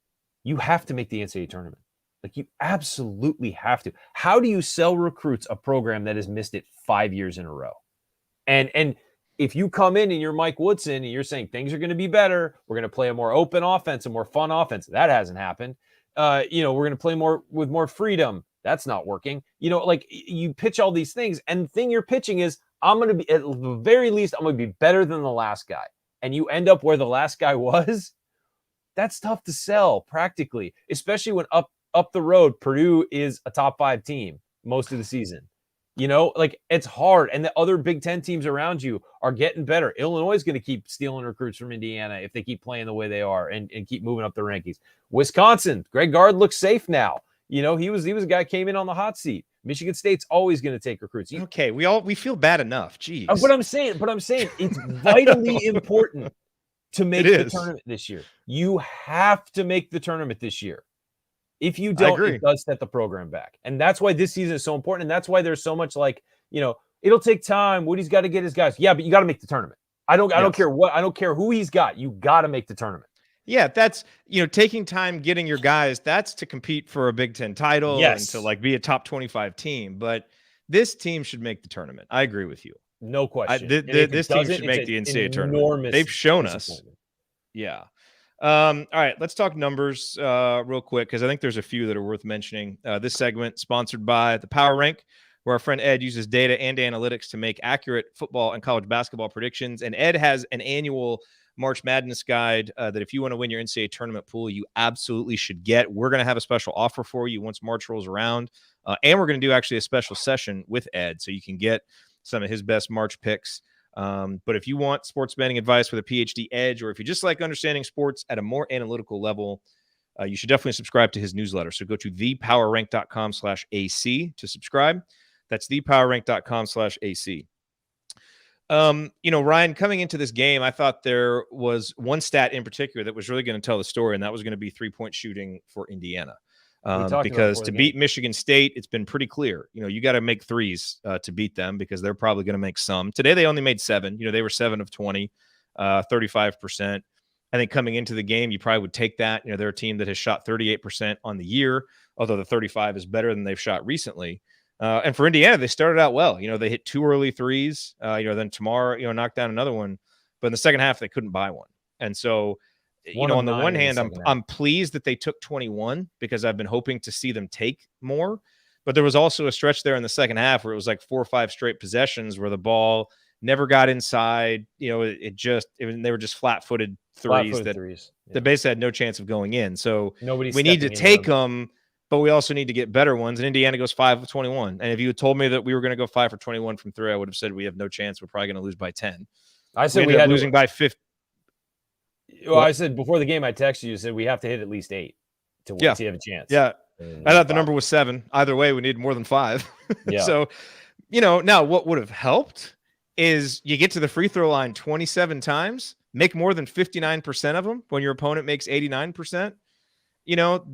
you have to make the NCAA tournament. Like, you absolutely have to. How do you sell recruits a program that has missed it 5 years in a row? And if you come in and you're Mike Woodson and you're saying things are going to be better, we're going to play a more open offense, a more fun offense. That hasn't happened. We're going to play more with more freedom. That's not working. Like, you pitch all these things, and the thing you're pitching is, I'm going to be, at the very least, I'm going to be better than the last guy. And you end up where the last guy was. That's tough to sell practically, especially when up the road, Purdue is a top 5 team most of the season. Like, it's hard. And the other Big Ten teams around you are getting better. Illinois is going to keep stealing recruits from Indiana if they keep playing the way they are and keep moving up the rankings. Wisconsin, Greg Gard looks safe now. He was a guy who came in on the hot seat. Michigan State's always going to take recruits. Okay, we feel bad enough. Jeez. But I'm saying it's vitally important to make the tournament this year. You have to make the tournament this year. If you don't, it does set the program back. And that's why this season is so important. And that's why there's so much it'll take time. Woody's got to get his guys. Yeah, but you got to make the tournament. I don't care who he's got. You got to make the tournament. Yeah, that's, taking time getting your guys, that's to compete for a Big Ten title and to be a top 25 team. But this team should make the tournament. I agree with you. No question. This team should make the NCAA tournament. They've shown us. Yeah. All right, let's talk numbers real quick, because I think there's a few that are worth mentioning. This segment sponsored by the Power Rank, where our friend Ed uses data and analytics to make accurate football and college basketball predictions. And Ed has an annual March Madness guide that if you want to win your NCAA tournament pool, you absolutely should get. We're going to have a special offer for you once March rolls around. And we're going to do actually a special session with Ed, so you can get some of his best March picks. But if you want sports betting advice with a PhD edge, or if you just like understanding sports at a more analytical level, you should definitely subscribe to his newsletter. So go to thepowerrank.com/AC to subscribe. That's thepowerrank.com/AC. Ryan, coming into this game, I thought there was one stat in particular that was really going to tell the story, and that was going to be 3-point shooting for Indiana. Because to beat Michigan State, it's been pretty clear. You got to make threes to beat them, because they're probably going to make some. Today, they only made 7. They were 7 of 20, 35%. I think coming into the game, you probably would take that. They're a team that has shot 38% on the year, although the 35 is better than they've shot recently. And for Indiana, they started out well. They hit 2 early threes. Then tomorrow, knocked down another one. But in the second half, they couldn't buy one. And so, on the one hand, I'm pleased that they took 21, because I've been hoping to see them take more. But there was also a stretch there in the second half where it was like 4 or 5 straight possessions where the ball never got inside. They were just flat-footed threes that basically had no chance of going in. So we need to take them, but we also need to get better ones. And Indiana goes 5 of 21. And if you had told me that we were going to go 5 for 21 from 3, I would have said we have no chance. We're probably going to lose by 10. I said we had losing by 50. Well, I said before the game, I texted you, said we have to hit at least 8 to win to have a chance. Yeah. I thought the number was 7. Either way, we need more than 5. Yeah. So, now what would have helped is you get to the free throw line 27 times, make more than 59% of them when your opponent makes 89%.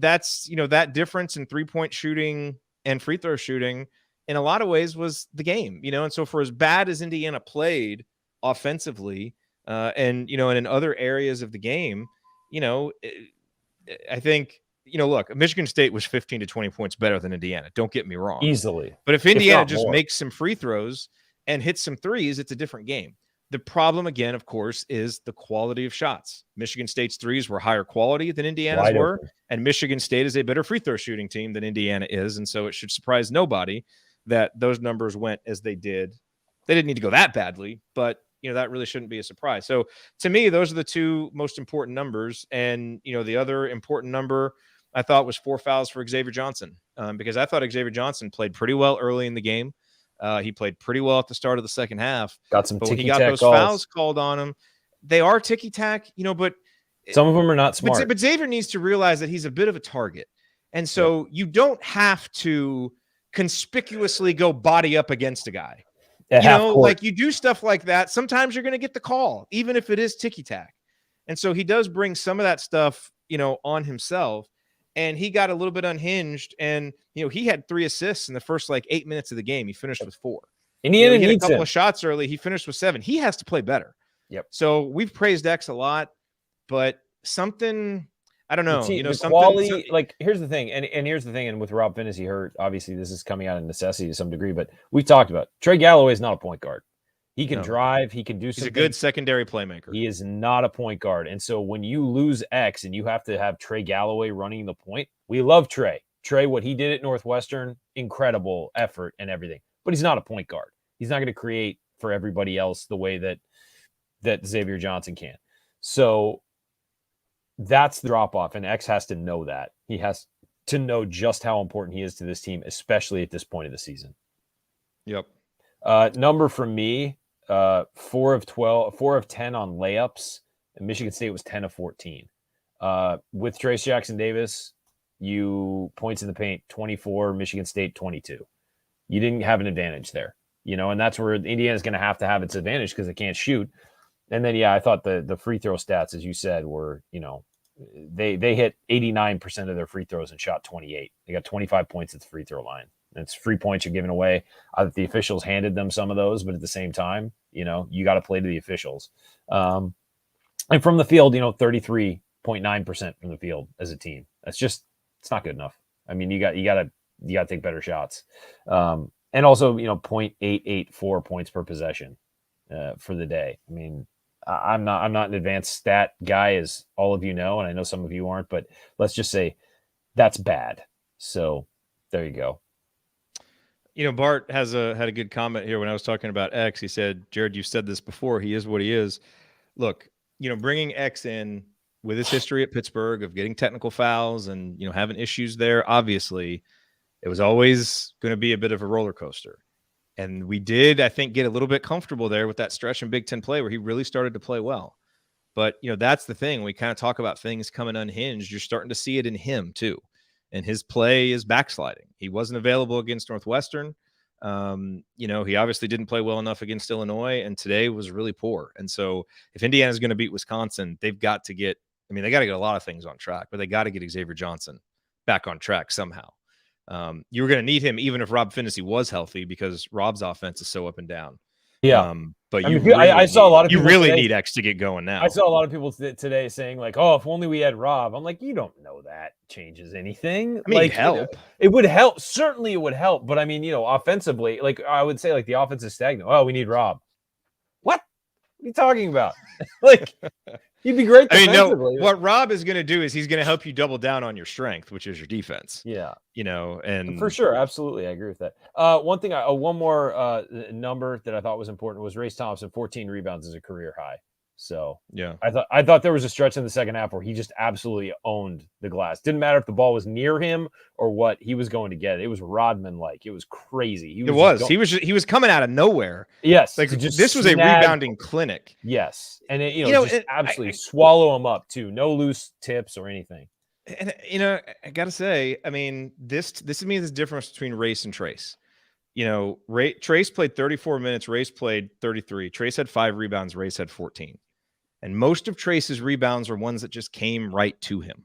That's, that difference in 3-point shooting and free throw shooting in a lot of ways was the game, and so for as bad as Indiana played offensively, and, in other areas of the game, I think, look, Michigan State was 15 to 20 points better than Indiana. Don't get me wrong. Easily. But if Indiana just makes some free throws and hits some threes, it's a different game. The problem, again, of course, is the quality of shots. Michigan State's threes were higher quality than Indiana's were, and Michigan State is a better free throw shooting team than Indiana is, and so it should surprise nobody that those numbers went as they did. They didn't need to go that badly, but that really shouldn't be a surprise. So to me, those are the 2 most important numbers. And, the other important number I thought was 4 fouls for Xavier Johnson, because I thought Xavier Johnson played pretty well early in the game. He played pretty well at the start of the second half. Got some but when he got those fouls called on him, they are ticky-tack, but some of them are not smart. But Xavier needs to realize that he's a bit of a target. And so you don't have to conspicuously go body up against a guy. You do stuff like that. Sometimes you're going to get the call, even if it is ticky-tack. And so he does bring some of that stuff, on himself. And, I think, look, Michigan State was 15 to 20 points better than Indiana. Don't get me wrong. But if Indiana just makes some free throws and hits some threes, it's a different game. The problem, again, of course, is the quality of shots. Michigan State's threes were higher quality than Indiana's were, and Michigan State is a better free throw shooting team than Indiana is, and so it should surprise nobody that those numbers went as they did. They didn't need to go that badly, but, that and he got a little bit unhinged. And, he had 3 assists in the first 8 minutes of the game. He finished with 4. Indiana he had a needs couple him. of shots early. He finished with 7. He has to play better. Yep. So we've praised X a lot, but something, I don't know. The something. Quality, here's the thing, and here's the thing, and with Rob Finney hurt, obviously this is coming out of necessity to some degree, but we talked about Trey Galloway is not a point guard. He can drive, he can do something. He's a good secondary playmaker. He is not a point guard. And so when you lose X and you have to have Trey Galloway running the point, we love Trey. Trey, what he did at Northwestern, incredible effort and everything. But he's not a point guard. He's not going to create for everybody else the way that Xavier Johnson can. So that's the drop-off, and X has to know that. He has to know just how important he is to this team, especially at this point of the season. Yep. Number from me, 4 of 10 on layups, and Michigan State was 10 of 14. With Trace Jackson Davis, you points in the paint 24, Michigan State 22. You didn't have an advantage there, and that's where Indiana's going to have its advantage because they can't shoot. And then, I thought the free throw stats, as you said, were, they hit 89% of their free throws and shot 28. They got 25 points at the free throw line. It's free points you're giving away. The officials handed them some of those, but at the same time, you got to play to the officials. And from the field, 33.9% from the field as a team. It's not good enough. I mean, you got to take better shots. And also, 0.884 points per possession for the day. I mean, I'm not an advanced stat guy, as all of you know, and I know some of you aren't, but let's just say that's bad. So there you go. Bart had a good comment here when I was talking about X. He said, Jared, you've said this before. He is what he is. Look, bringing X in with his history at Pittsburgh of getting technical fouls and, having issues there, obviously it was always going to be a bit of a roller coaster. And we did, I think, get a little bit comfortable there with that stretch in Big Ten play where he really started to play well. But, that's the thing. We kind of talk about things coming unhinged. You're starting to see it in him, too. And his play is backsliding. He wasn't available against Northwestern. He obviously didn't play well enough against Illinois, and today was really poor. And so if Indiana is going to beat Wisconsin, they've got to get – they got to get a lot of things on track, but they got to get Xavier Johnson back on track somehow. You were going to need him even if Rob Finney was healthy because Rob's offense is so up and down. Yeah. But I saw a lot of people need X to get going now. I saw a lot of people today saying if only we had Rob. I'm like, you don't know that changes anything. Help. It would help. Certainly it would help. But offensively, I would say the offense is stagnant. Oh, we need Rob. What are you talking about? He'd be great defensively. What Rob is going to do is he's going to help you double down on your strength, which is your defense. Yeah. And for sure. Absolutely. I agree with that. One more number that I thought was important was Race Thompson, 14 rebounds is a career high. So yeah, I thought there was a stretch in the second half where he just absolutely owned the glass. Didn't matter if the ball was near him or what, he was going to get it. It was Rodman-like. It was crazy. He was coming out of nowewhere. Yes, this was a rebounding clinic. Yes, and it absolutely swallow him up too. No loose tips or anything. And I gotta say, this to me is the difference between Race and Trace. Trace played 34 minutes. Race played 33. Trace had 5 rebounds. Race had 14. And most of Trace's rebounds were ones that just came right to him.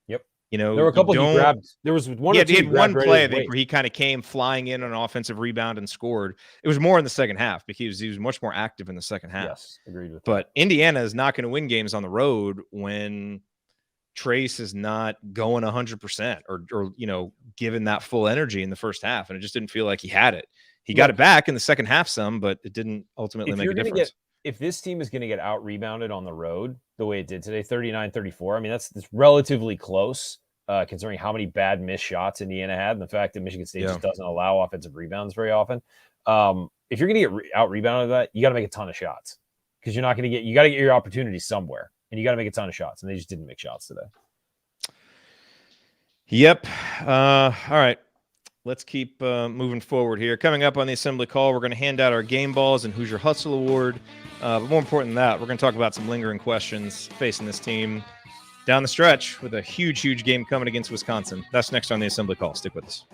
Yep. There were a couple he grabbed. There was one. Yeah, he had one play I think where he kind of came flying in on an offensive rebound and scored. It was more in the second half because he was much more active in the second half. Yes, agreed with that. But Indiana is not going to win games on the road when Trace is not going 100% or given that full energy in the first half. And it just didn't feel like he had it. He got it back in the second half some, but it didn't ultimately make a difference. If this team is going to get out rebounded on the road the way it did today, 39-34, that's relatively close considering how many bad missed shots Indiana had and the fact that Michigan State just doesn't allow offensive rebounds very often. If you're going to get out rebounded that, you got to make a ton of shots because you got to get your opportunities somewhere and you got to make a ton of shots. And they just didn't make shots today. Yep. All right. Let's keep moving forward here. Coming up on the assembly call, we're going to hand out our game balls and Hoosier Hustle Award. But more important than that, we're going to talk about some lingering questions facing this team down the stretch with a huge, huge game coming against Wisconsin. That's next on the assembly call. Stick with us.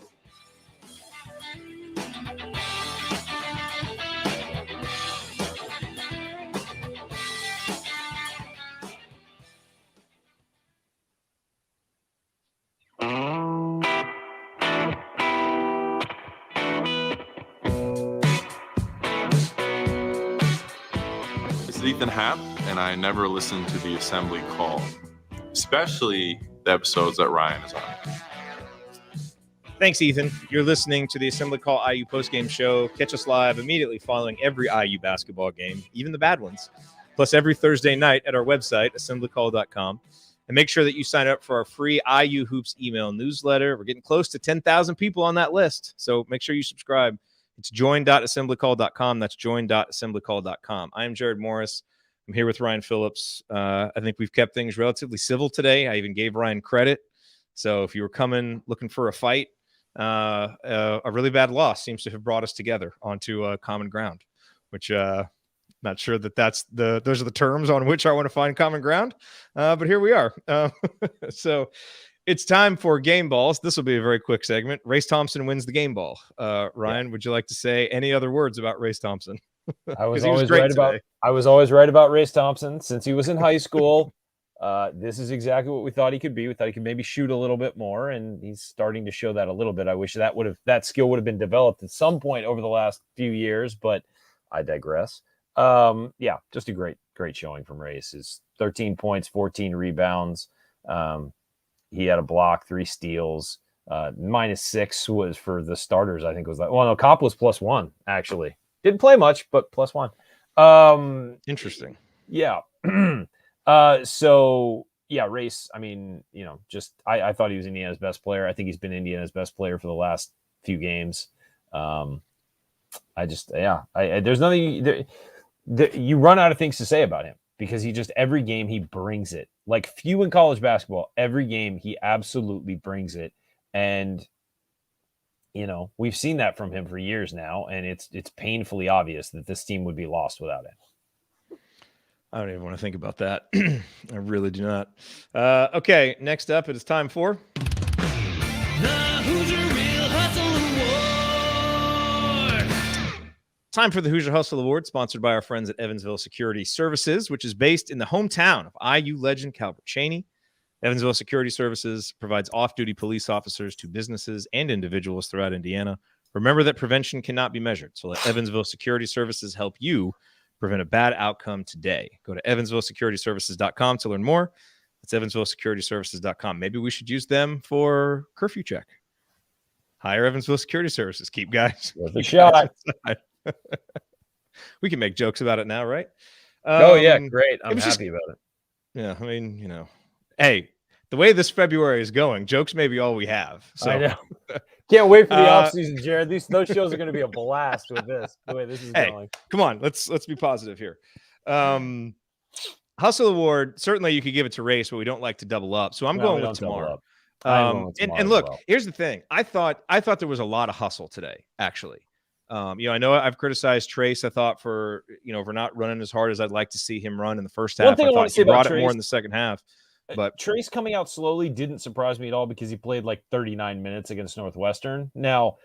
is Ethan Happ, and I never listen to the assembly call, especially the episodes that Ryan is on. Thanks, Ethan. You're listening to the Assembly Call IU postgame show. Catch us live immediately following every IU basketball game, even the bad ones, plus every Thursday night at our website, assemblycall.com. And make sure that you sign up for our free IU Hoops email newsletter. We're getting close to 10,000 people on that list, so make sure you subscribe. It's join.assemblycall.com. That's join.assemblycall.com. I am Jared Morris. I'm here with Ryan Phillips. I think we've kept things relatively civil today. I even gave Ryan credit. So if you were coming looking for a fight, a really bad loss seems to have brought us together onto common ground, which not sure that those are the terms on which I want to find common ground. But here we are. So it's time for game balls. This will be a very quick segment. Race Thompson wins the game ball. Ryan, would you like to say any other words about Race Thompson? I was always right about Race Thompson since he was in high school. This is exactly what we thought he could be. We thought he could maybe shoot a little bit more, and he's starting to show that a little bit. I wish that skill would have been developed at some point over the last few years, but I digress. Yeah, just a great showing from Race. His 13 points, 14 rebounds. He had a block, 3 steals. -6 was for the starters. I think was Kopp was +1 actually. Didn't play much, but +1. Interesting. Yeah. So yeah, Race, I mean, I thought he was Indiana's best player. I think he's been Indiana's best player for the last few games. There's nothing you run out of things to say about him because every game he brings it. Like few in college basketball, every game he absolutely brings it. And we've seen that from him for years now, and it's painfully obvious that this team would be lost without him. I don't even want to think about that. I really do not. Okay, next up, it is time for The Hoosier Real Hustle Award. Time for the Hoosier Hustle Award, sponsored by our friends at Evansville Security Services, which is based in the hometown of IU legend Calbert Chaney. Evansville Security Services provides off-duty police officers to businesses and individuals throughout Indiana. Remember that prevention cannot be measured, so let Evansville Security Services help you prevent a bad outcome today. Go to evansvillesecurityservices.com to learn more. That's evansvillesecurityservices.com. Maybe we should use them for curfew check. Hire Evansville Security Services. Keep guys. Worth a shot. We can make jokes about it now, right? Yeah, great. I'm happy about it. Yeah, I mean, hey, the way this February is going, jokes may be all we have. So I know. Can't wait for the offseason, Jared. Those shows are going to be a blast with this. The way this is going. Come on, let's be positive here. Hustle Award, certainly you could give it to Race, but we don't like to double up. So I'm going with tomorrow. And look, here's the thing. I thought there was a lot of hustle today, actually. I know I've criticized Trace, I thought, for not running as hard as I'd like to see him run in the first half. I thought he brought it more in the second half. But Trace coming out slowly didn't surprise me at all because he played like 39 minutes against Northwestern. Now,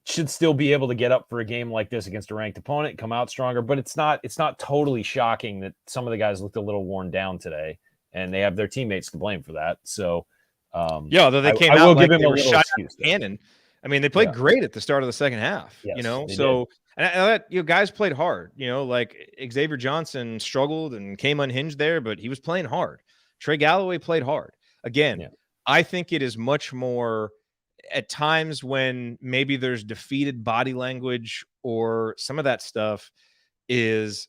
should still be able to get up for a game like this against a ranked opponent, come out stronger. But it's not totally shocking that some of the guys looked a little worn down today, and they have their teammates to blame for that. So, although they came out like they were shot out of cannon. I mean, they played great at the start of the second half. Yes, so. Did. And guys played hard, like Xavier Johnson struggled and came unhinged there, but he was playing hard. Trey Galloway played hard. Again, I think it is much more at times when maybe there's defeated body language or some of that stuff is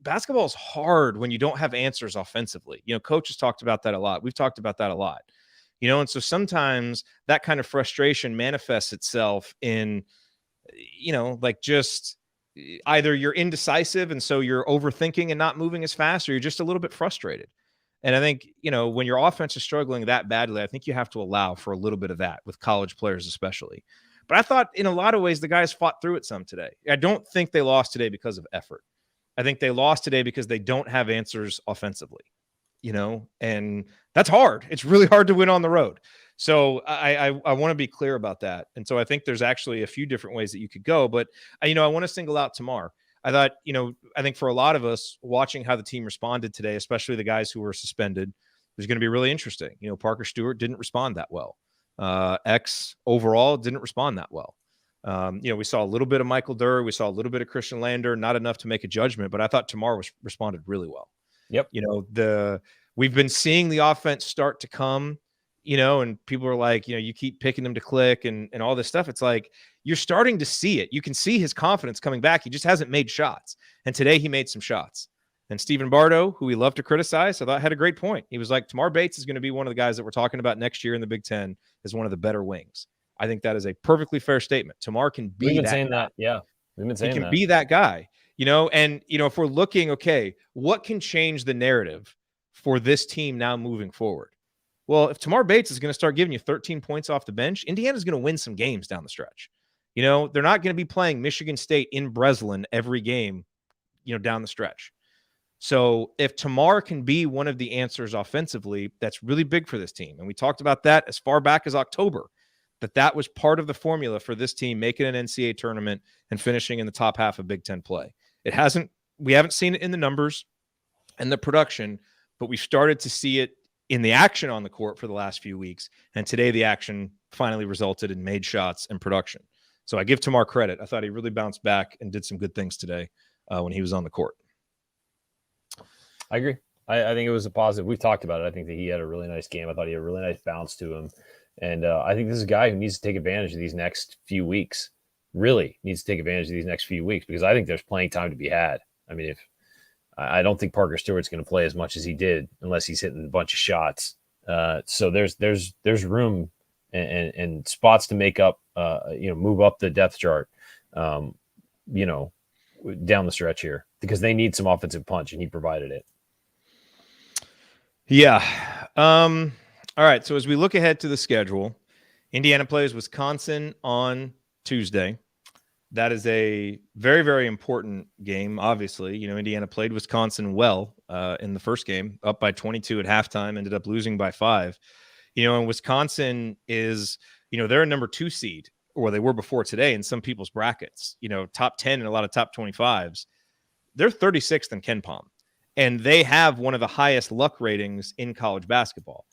basketball is hard when you don't have answers offensively. Coaches talked about that a lot. We've talked about that a lot, and so sometimes that kind of frustration manifests itself in like just either you're indecisive and so you're overthinking and not moving as fast, or you're just a little bit frustrated. And I think, when your offense is struggling that badly, I think you have to allow for a little bit of that with college players especially. But I thought in a lot of ways the guys fought through it some today. I don't think they lost today because of effort. I think they lost today because they don't have answers offensively, and that's hard. It's really hard to win on the road. So I want to be clear about that. And so I think there's actually a few different ways that you could go. But, I want to single out Tamar. I thought, I think for a lot of us watching how the team responded today, especially the guys who were suspended, was going to be really interesting. Parker Stewart didn't respond that well. X overall didn't respond that well. We saw a little bit of Michael Durr. We saw a little bit of Christian Lander, not enough to make a judgment, but I thought Tamar responded really well. Yep. We've been seeing the offense start to come, and people are like, you keep picking them to click and all this stuff. It's like, you're starting to see it. You can see his confidence coming back. He just hasn't made shots. And today he made some shots. And Stephen Bardo, who we love to criticize, I thought had a great point. He was like, Tamar Bates is going to be one of the guys that we're talking about next year in the Big Ten as one of the better wings. I think that is a perfectly fair statement. Tamar can be We've been that saying guy. that. Yeah. We've been saying he can that. be that guy, and, if we're looking, okay, what can change the narrative for this team now moving forward? Well, if Tamar Bates is going to start giving you 13 points off the bench, Indiana's going to win some games down the stretch. They're not going to be playing Michigan State in Breslin every game, down the stretch. So if Tamar can be one of the answers offensively, that's really big for this team. And we talked about that as far back as October, that was part of the formula for this team making an NCAA tournament and finishing in the top half of Big Ten play. We haven't seen it in the numbers and the production, but we've started to see it in the action on the court for the last few weeks. And today the action finally resulted in made shots and production. So I give Tamar credit. I thought he really bounced back and did some good things today when he was on the court. I agree. I think it was a positive. We've talked about it. I think that he had a really nice game. I thought he had a really nice bounce to him. And I think this is a guy who needs to take advantage of these next few weeks. Really needs to take advantage of these next few weeks because I think there's playing time to be had. I mean, I don't think Parker Stewart's going to play as much as he did unless he's hitting a bunch of shots. So there's room and spots to make up, move up the depth chart, down the stretch here because they need some offensive punch and he provided it. Yeah. All right. So as we look ahead to the schedule, Indiana plays Wisconsin on Tuesday. That is a very, very important game. Obviously, Indiana played Wisconsin well in the first game, up by 22 at halftime, ended up losing by 5. And Wisconsin is, they're a number 2 seed, or they were before today in some people's brackets, top 10 and a lot of top 25s. They're 36th in KenPom, and they have one of the highest luck ratings in college basketball.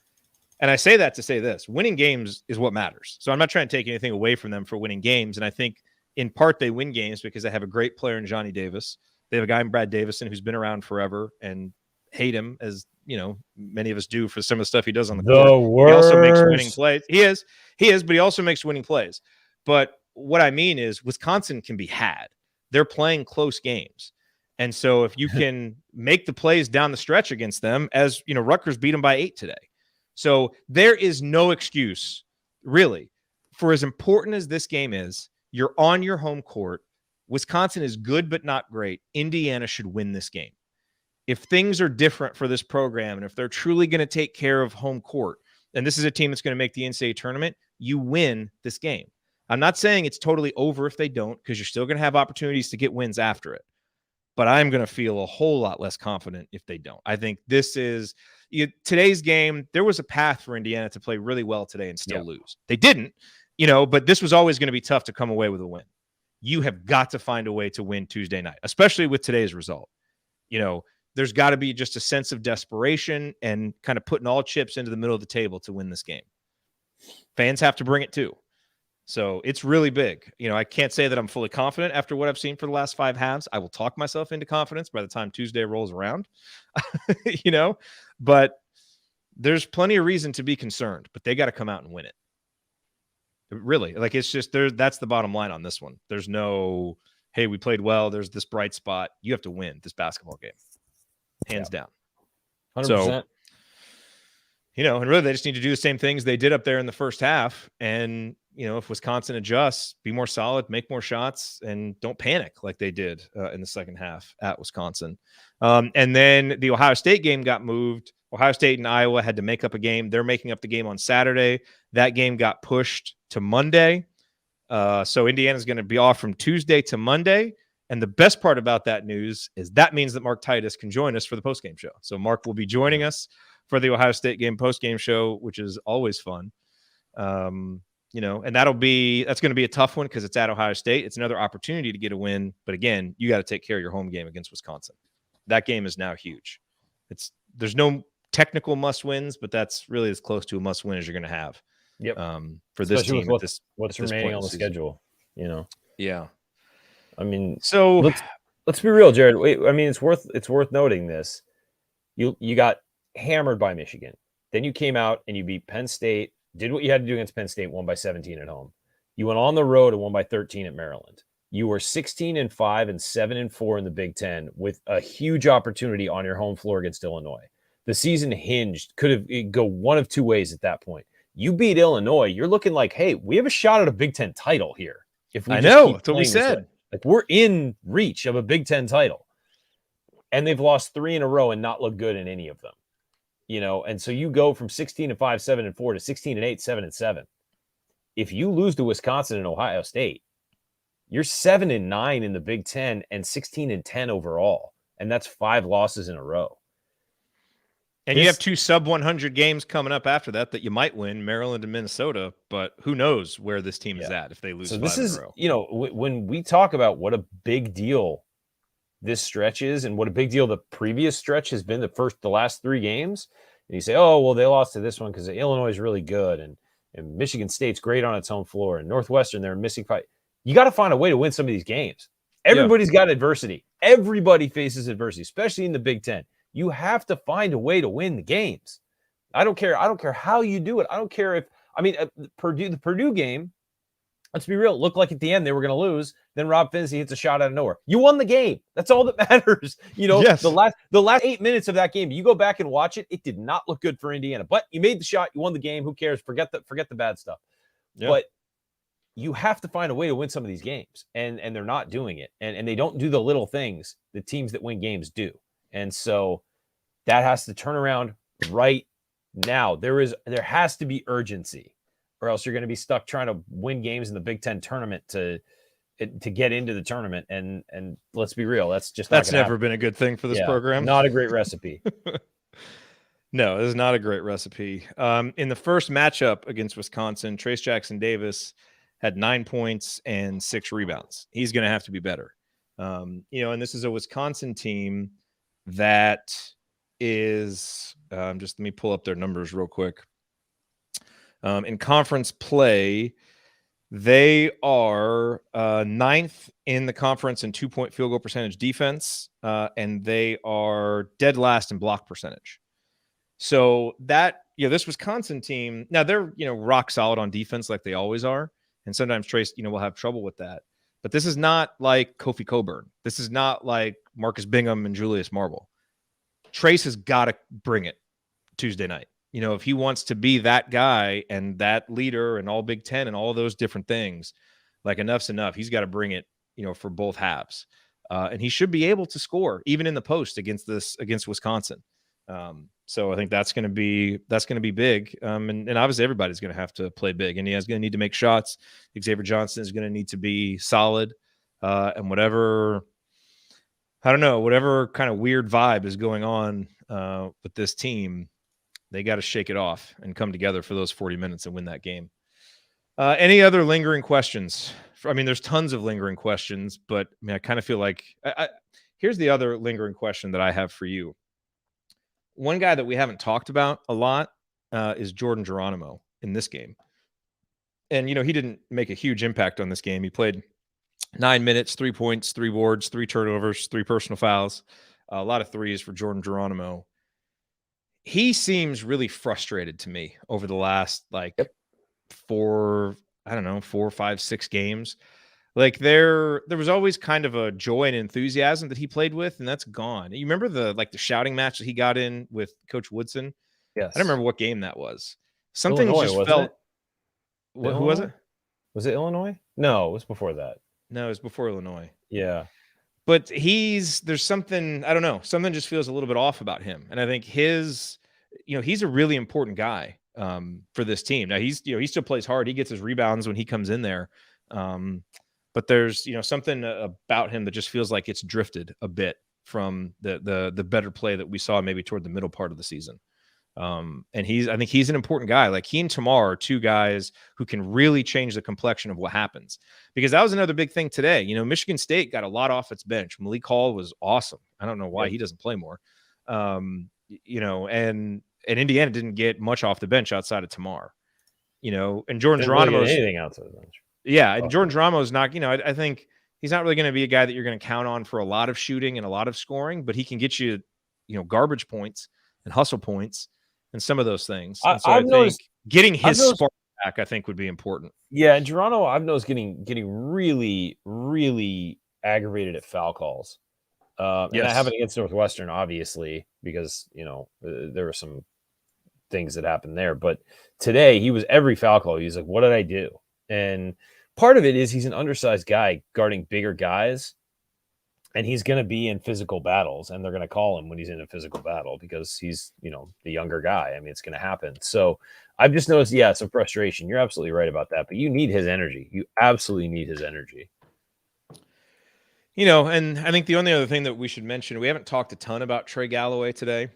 And I say that to say this: winning games is what matters. So I'm not trying to take anything away from them for winning games. And I think in part they win games because they have a great player in Johnny Davis. They have a guy in Brad Davison who's been around forever and hate him, as many of us do, for some of the stuff he does on the court. He also makes winning plays. He is, but he also makes winning plays. But what I mean is Wisconsin can be had. They're playing close games. And so if you can make the plays down the stretch against them, as Rutgers beat them by 8 today. So there is no excuse, really, for as important as this game is. You're on your home court. Wisconsin is good, but not great. Indiana should win this game. If things are different for this program, and if they're truly going to take care of home court, and this is a team that's going to make the NCAA tournament, you win this game. I'm not saying it's totally over if they don't, because you're still going to have opportunities to get wins after it. But I'm going to feel a whole lot less confident if they don't. I think this is today's game. There was a path for Indiana to play really well today and still lose. They didn't, but this was always going to be tough to come away with a win. You have got to find a way to win Tuesday night, especially with today's result. There's got to be just a sense of desperation and kind of putting all chips into the middle of the table to win this game. Fans have to bring it too. So it's really big. I can't say that I'm fully confident after what I've seen for the last 5 halves. I will talk myself into confidence by the time Tuesday rolls around, but there's plenty of reason to be concerned, but they got to come out and win it. Really. It's just that's the bottom line on this one. There's no, hey, we played well, there's this bright spot. You have to win this basketball game. Hands down. 100%. So, and really they just need to do the same things they did up there in the first half. And, if Wisconsin adjusts, be more solid, make more shots, and don't panic like they did in the second half at Wisconsin. And then the Ohio State game got moved. Ohio State and Iowa had to make up a game. They're making up the game on Saturday. That game got pushed to Monday. So Indiana's going to be off from Tuesday to Monday. And the best part about that news is that means that Mark Titus can join us for the postgame show. So Mark will be joining us for the Ohio State game postgame show, which is always fun. And that's going to be a tough one because it's at Ohio State. It's another opportunity to get a win. But again, you got to take care of your home game against Wisconsin. That game is now huge. There's no technical must wins, but that's really as close to a must win as you're going to have. Yep. For this Especially team with at this what's at this remaining point on the in season. schedule. You know, Yeah. I mean, So let's be real, Jared. Wait, I mean, it's worth noting this. You got hammered by Michigan. Then you came out and you beat Penn State, did what you had to do against Penn State, won by 17 at home. You went on the road and won by 13 at Maryland. You were 16-5 and 7-4 in the Big Ten with a huge opportunity on your home floor against Illinois. The season could have go one of two ways at that point. You beat Illinois, you're looking like, hey, we have a shot at a Big Ten title here. If we just keep that's what we playing this way. said. Like, we're in reach of a Big Ten title. And they've lost 3 in a row and not looked good in any of them. You know, and so you go from 16-5, 7-4 to 16-8, 7-7. If you lose to Wisconsin and Ohio State, you're 7-9 in the Big Ten and 16-10 overall. And that's 5 losses in a row. And you have 2 sub-100 games coming up after that you might win, Maryland and Minnesota, but who knows where this team is at if they lose 5 in a row. You know, when we talk about what a big deal this stretch is and what a big deal the previous stretch has been, the last 3 games, and you say, oh, well, they lost to this one because Illinois is really good and Michigan State's great on its home floor and Northwestern, they're missing 5. You got to find a way to win some of these games. Everybody's got adversity. Everybody faces adversity, especially in the Big Ten. You have to find a way to win the games. I don't care how you do it. I don't care the Purdue game, let's be real, it looked like at the end they were going to lose. Then Rob Finney hits a shot out of nowhere. You won the game. That's all that matters. You know, yes. the last 8 minutes of that game, you go back and watch it, it did not look good for Indiana. But you made the shot, you won the game. Who cares? Forget the bad stuff. Yep. But you have to find a way to win some of these games. And they're not doing it. And they don't do the little things the teams that win games do. And so that has to turn around right now. There has to be urgency, or else you're going to be stuck trying to win games in the Big Ten tournament to get into the tournament. And let's be real, that's never been a good thing for this program. Not a great recipe. No, this is not a great recipe. In the first matchup against Wisconsin, Trace Jackson Davis had 9 points and 6 rebounds. He's going to have to be better. And this is a Wisconsin team that is just let me pull up their numbers real quick. In conference play, they are 9th in the conference in 2-point field goal percentage defense, and they are dead last in block percentage. So that, this Wisconsin team, now they're, rock solid on defense like they always are. And sometimes Trace, will have trouble with that. But this is not like Kofi Coburn. This is not like Marcus Bingham and Julius Marble. Trace has got to bring it Tuesday night. If he wants to be that guy and that leader and all Big Ten and all those different things, like enough's enough. He's got to bring it, for both halves. And he should be able to score even in the post against Wisconsin. So I think that's going to be big. And obviously everybody's going to have to play big. Indiana's going to need to make shots. Xavier Johnson is going to need to be solid. And whatever kind of weird vibe is going on with this team, they got to shake it off and come together for those 40 minutes and win that game. Any other lingering questions? There's tons of lingering questions, but I kind of feel like here's the other lingering question that I have for you. One guy that we haven't talked about a lot is Jordan Geronimo in this game. And, he didn't make a huge impact on this game. He played 9 minutes, 3 points, 3 boards, 3 turnovers, 3 personal fouls, a lot of threes for Jordan Geronimo. He seems really frustrated to me over the last 4, 5, 6 games. Like there was always kind of a joy and enthusiasm that he played with, and that's gone. You remember the shouting match that he got in with Coach Woodson? Yes. I don't remember what game that was. Something Illinois, just felt. Who was it? Was it Illinois? No, it was before that. No, it was before Illinois. Yeah. But there's something, I don't know, something just feels a little bit off about him. And I think he's a really important guy for this team. Now he still plays hard. He gets his rebounds when he comes in there. But there's, something about him that just feels like it's drifted a bit from the better play that we saw maybe toward the middle part of the season. And I think he's an important guy. Like he and Tamar are 2 guys who can really change the complexion of what happens, because that was another big thing today. Michigan State got a lot off its bench. Malik Hall was awesome. I don't know why he doesn't play more. And Indiana didn't get much off the bench outside of Tamar, and Jordan Geronimo anything outside the bench. Yeah, and Jordan Geronimo's not, I think he's not really going to be a guy that you're going to count on for a lot of shooting and a lot of scoring, but he can get you, garbage points and hustle points and some of those things. And so I think getting his spark back, I think, would be important. Yeah, and Geronimo, I've noticed getting really, really aggravated at foul calls. And that happened against Northwestern, obviously, because, there were some things that happened there. But today, he was every foul call. He's like, what did I do? And part of it is he's an undersized guy guarding bigger guys. And he's going to be in physical battles. And they're going to call him when he's in a physical battle because he's, the younger guy. I mean, it's going to happen. So I've just noticed, some frustration. You're absolutely right about that. But you need his energy. You absolutely need his energy. And I think the only other thing that we should mention, we haven't talked a ton about Trey Galloway today.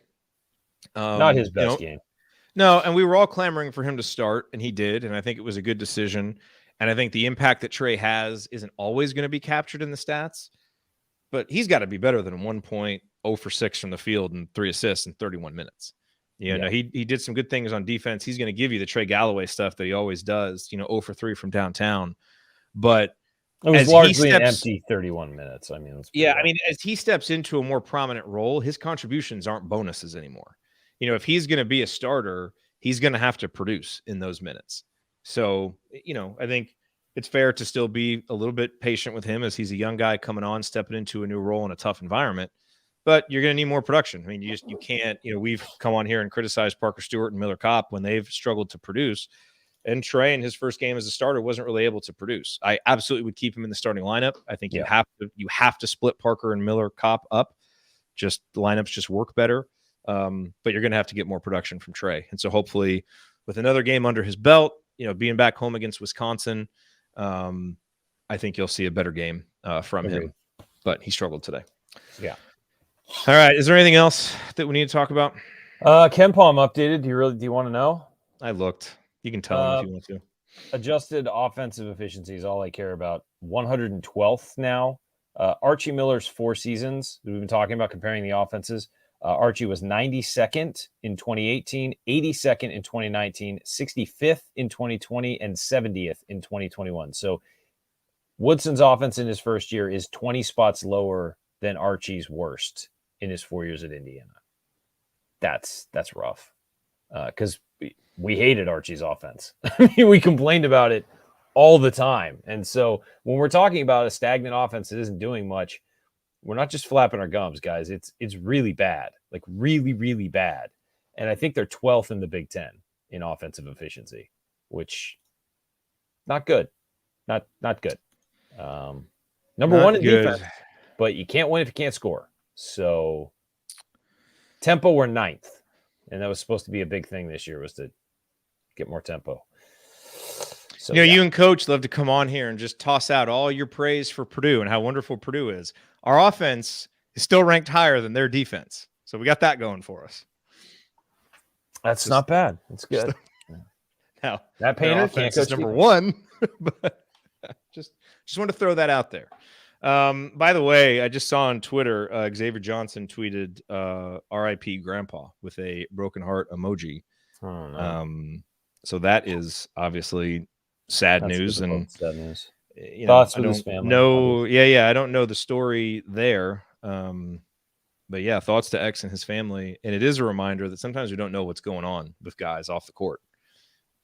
Not his best game. No, and we were all clamoring for him to start, and he did, and I think it was a good decision. And I think the impact that Trey has isn't always going to be captured in the stats, but he's got to be better than 1 point, 0 for 6 from the field and 3 assists in 31 minutes. He did some good things on defense. He's going to give you the Trey Galloway stuff that he always does, 0 for 3 from downtown. But it was largely an empty 31 minutes. I mean, as he steps into a more prominent role, his contributions aren't bonuses anymore. If he's going to be a starter, he's going to have to produce in those minutes. So, I think it's fair to still be a little bit patient with him as he's a young guy coming on, stepping into a new role in a tough environment. But you're going to need more production. I mean, you can't, we've come on here and criticized Parker Stewart and Miller Kopp when they've struggled to produce. And Trey in his first game as a starter wasn't really able to produce. I absolutely would keep him in the starting lineup. I think you have to split Parker and Miller Kopp up. Just the lineups just work better. But you're going to have to get more production from Trey. And so hopefully with another game under his belt, being back home against Wisconsin, I think you'll see a better game from him. But he struggled today. Yeah. All right. Is there anything else that we need to talk about? Ken Palm updated. Do you want to know? I looked. You can tell him if you want to. Adjusted offensive efficiency is all I care about. 112th now. Archie Miller's 4 seasons. We've been talking about comparing the offenses. Archie was 92nd in 2018, 82nd in 2019, 65th in 2020, and 70th in 2021. So Woodson's offense in his first year is 20 spots lower than Archie's worst in his 4 years at Indiana. That's rough because we hated Archie's offense. I mean, we complained about it all the time. And so when we're talking about a stagnant offense that isn't doing much, we're not just flapping our gums, guys. It's really bad, like really, really bad. And I think they're 12th in the Big Ten in offensive efficiency, which not good, not good. Number not one in good. defense, but you can't win if you can't score. So tempo, we're 9th, and that was supposed to be a big thing this year, was to get more tempo. So, you and Coach love to come on here and just toss out all your praise for Purdue and how wonderful Purdue is. Our offense is still ranked higher than their defense. So we got that going for us. That's not bad. It's good. Now, that Painter offense is number 1, but just want to throw that out there. By the way, I just saw on Twitter, Xavier Johnson tweeted RIP Grandpa with a broken heart emoji. Oh, no. So that is obviously sad news. And sad news. Thoughts with his family. I don't know the story there. But yeah, thoughts to X and his family. And it is a reminder that sometimes we don't know what's going on with guys off the court,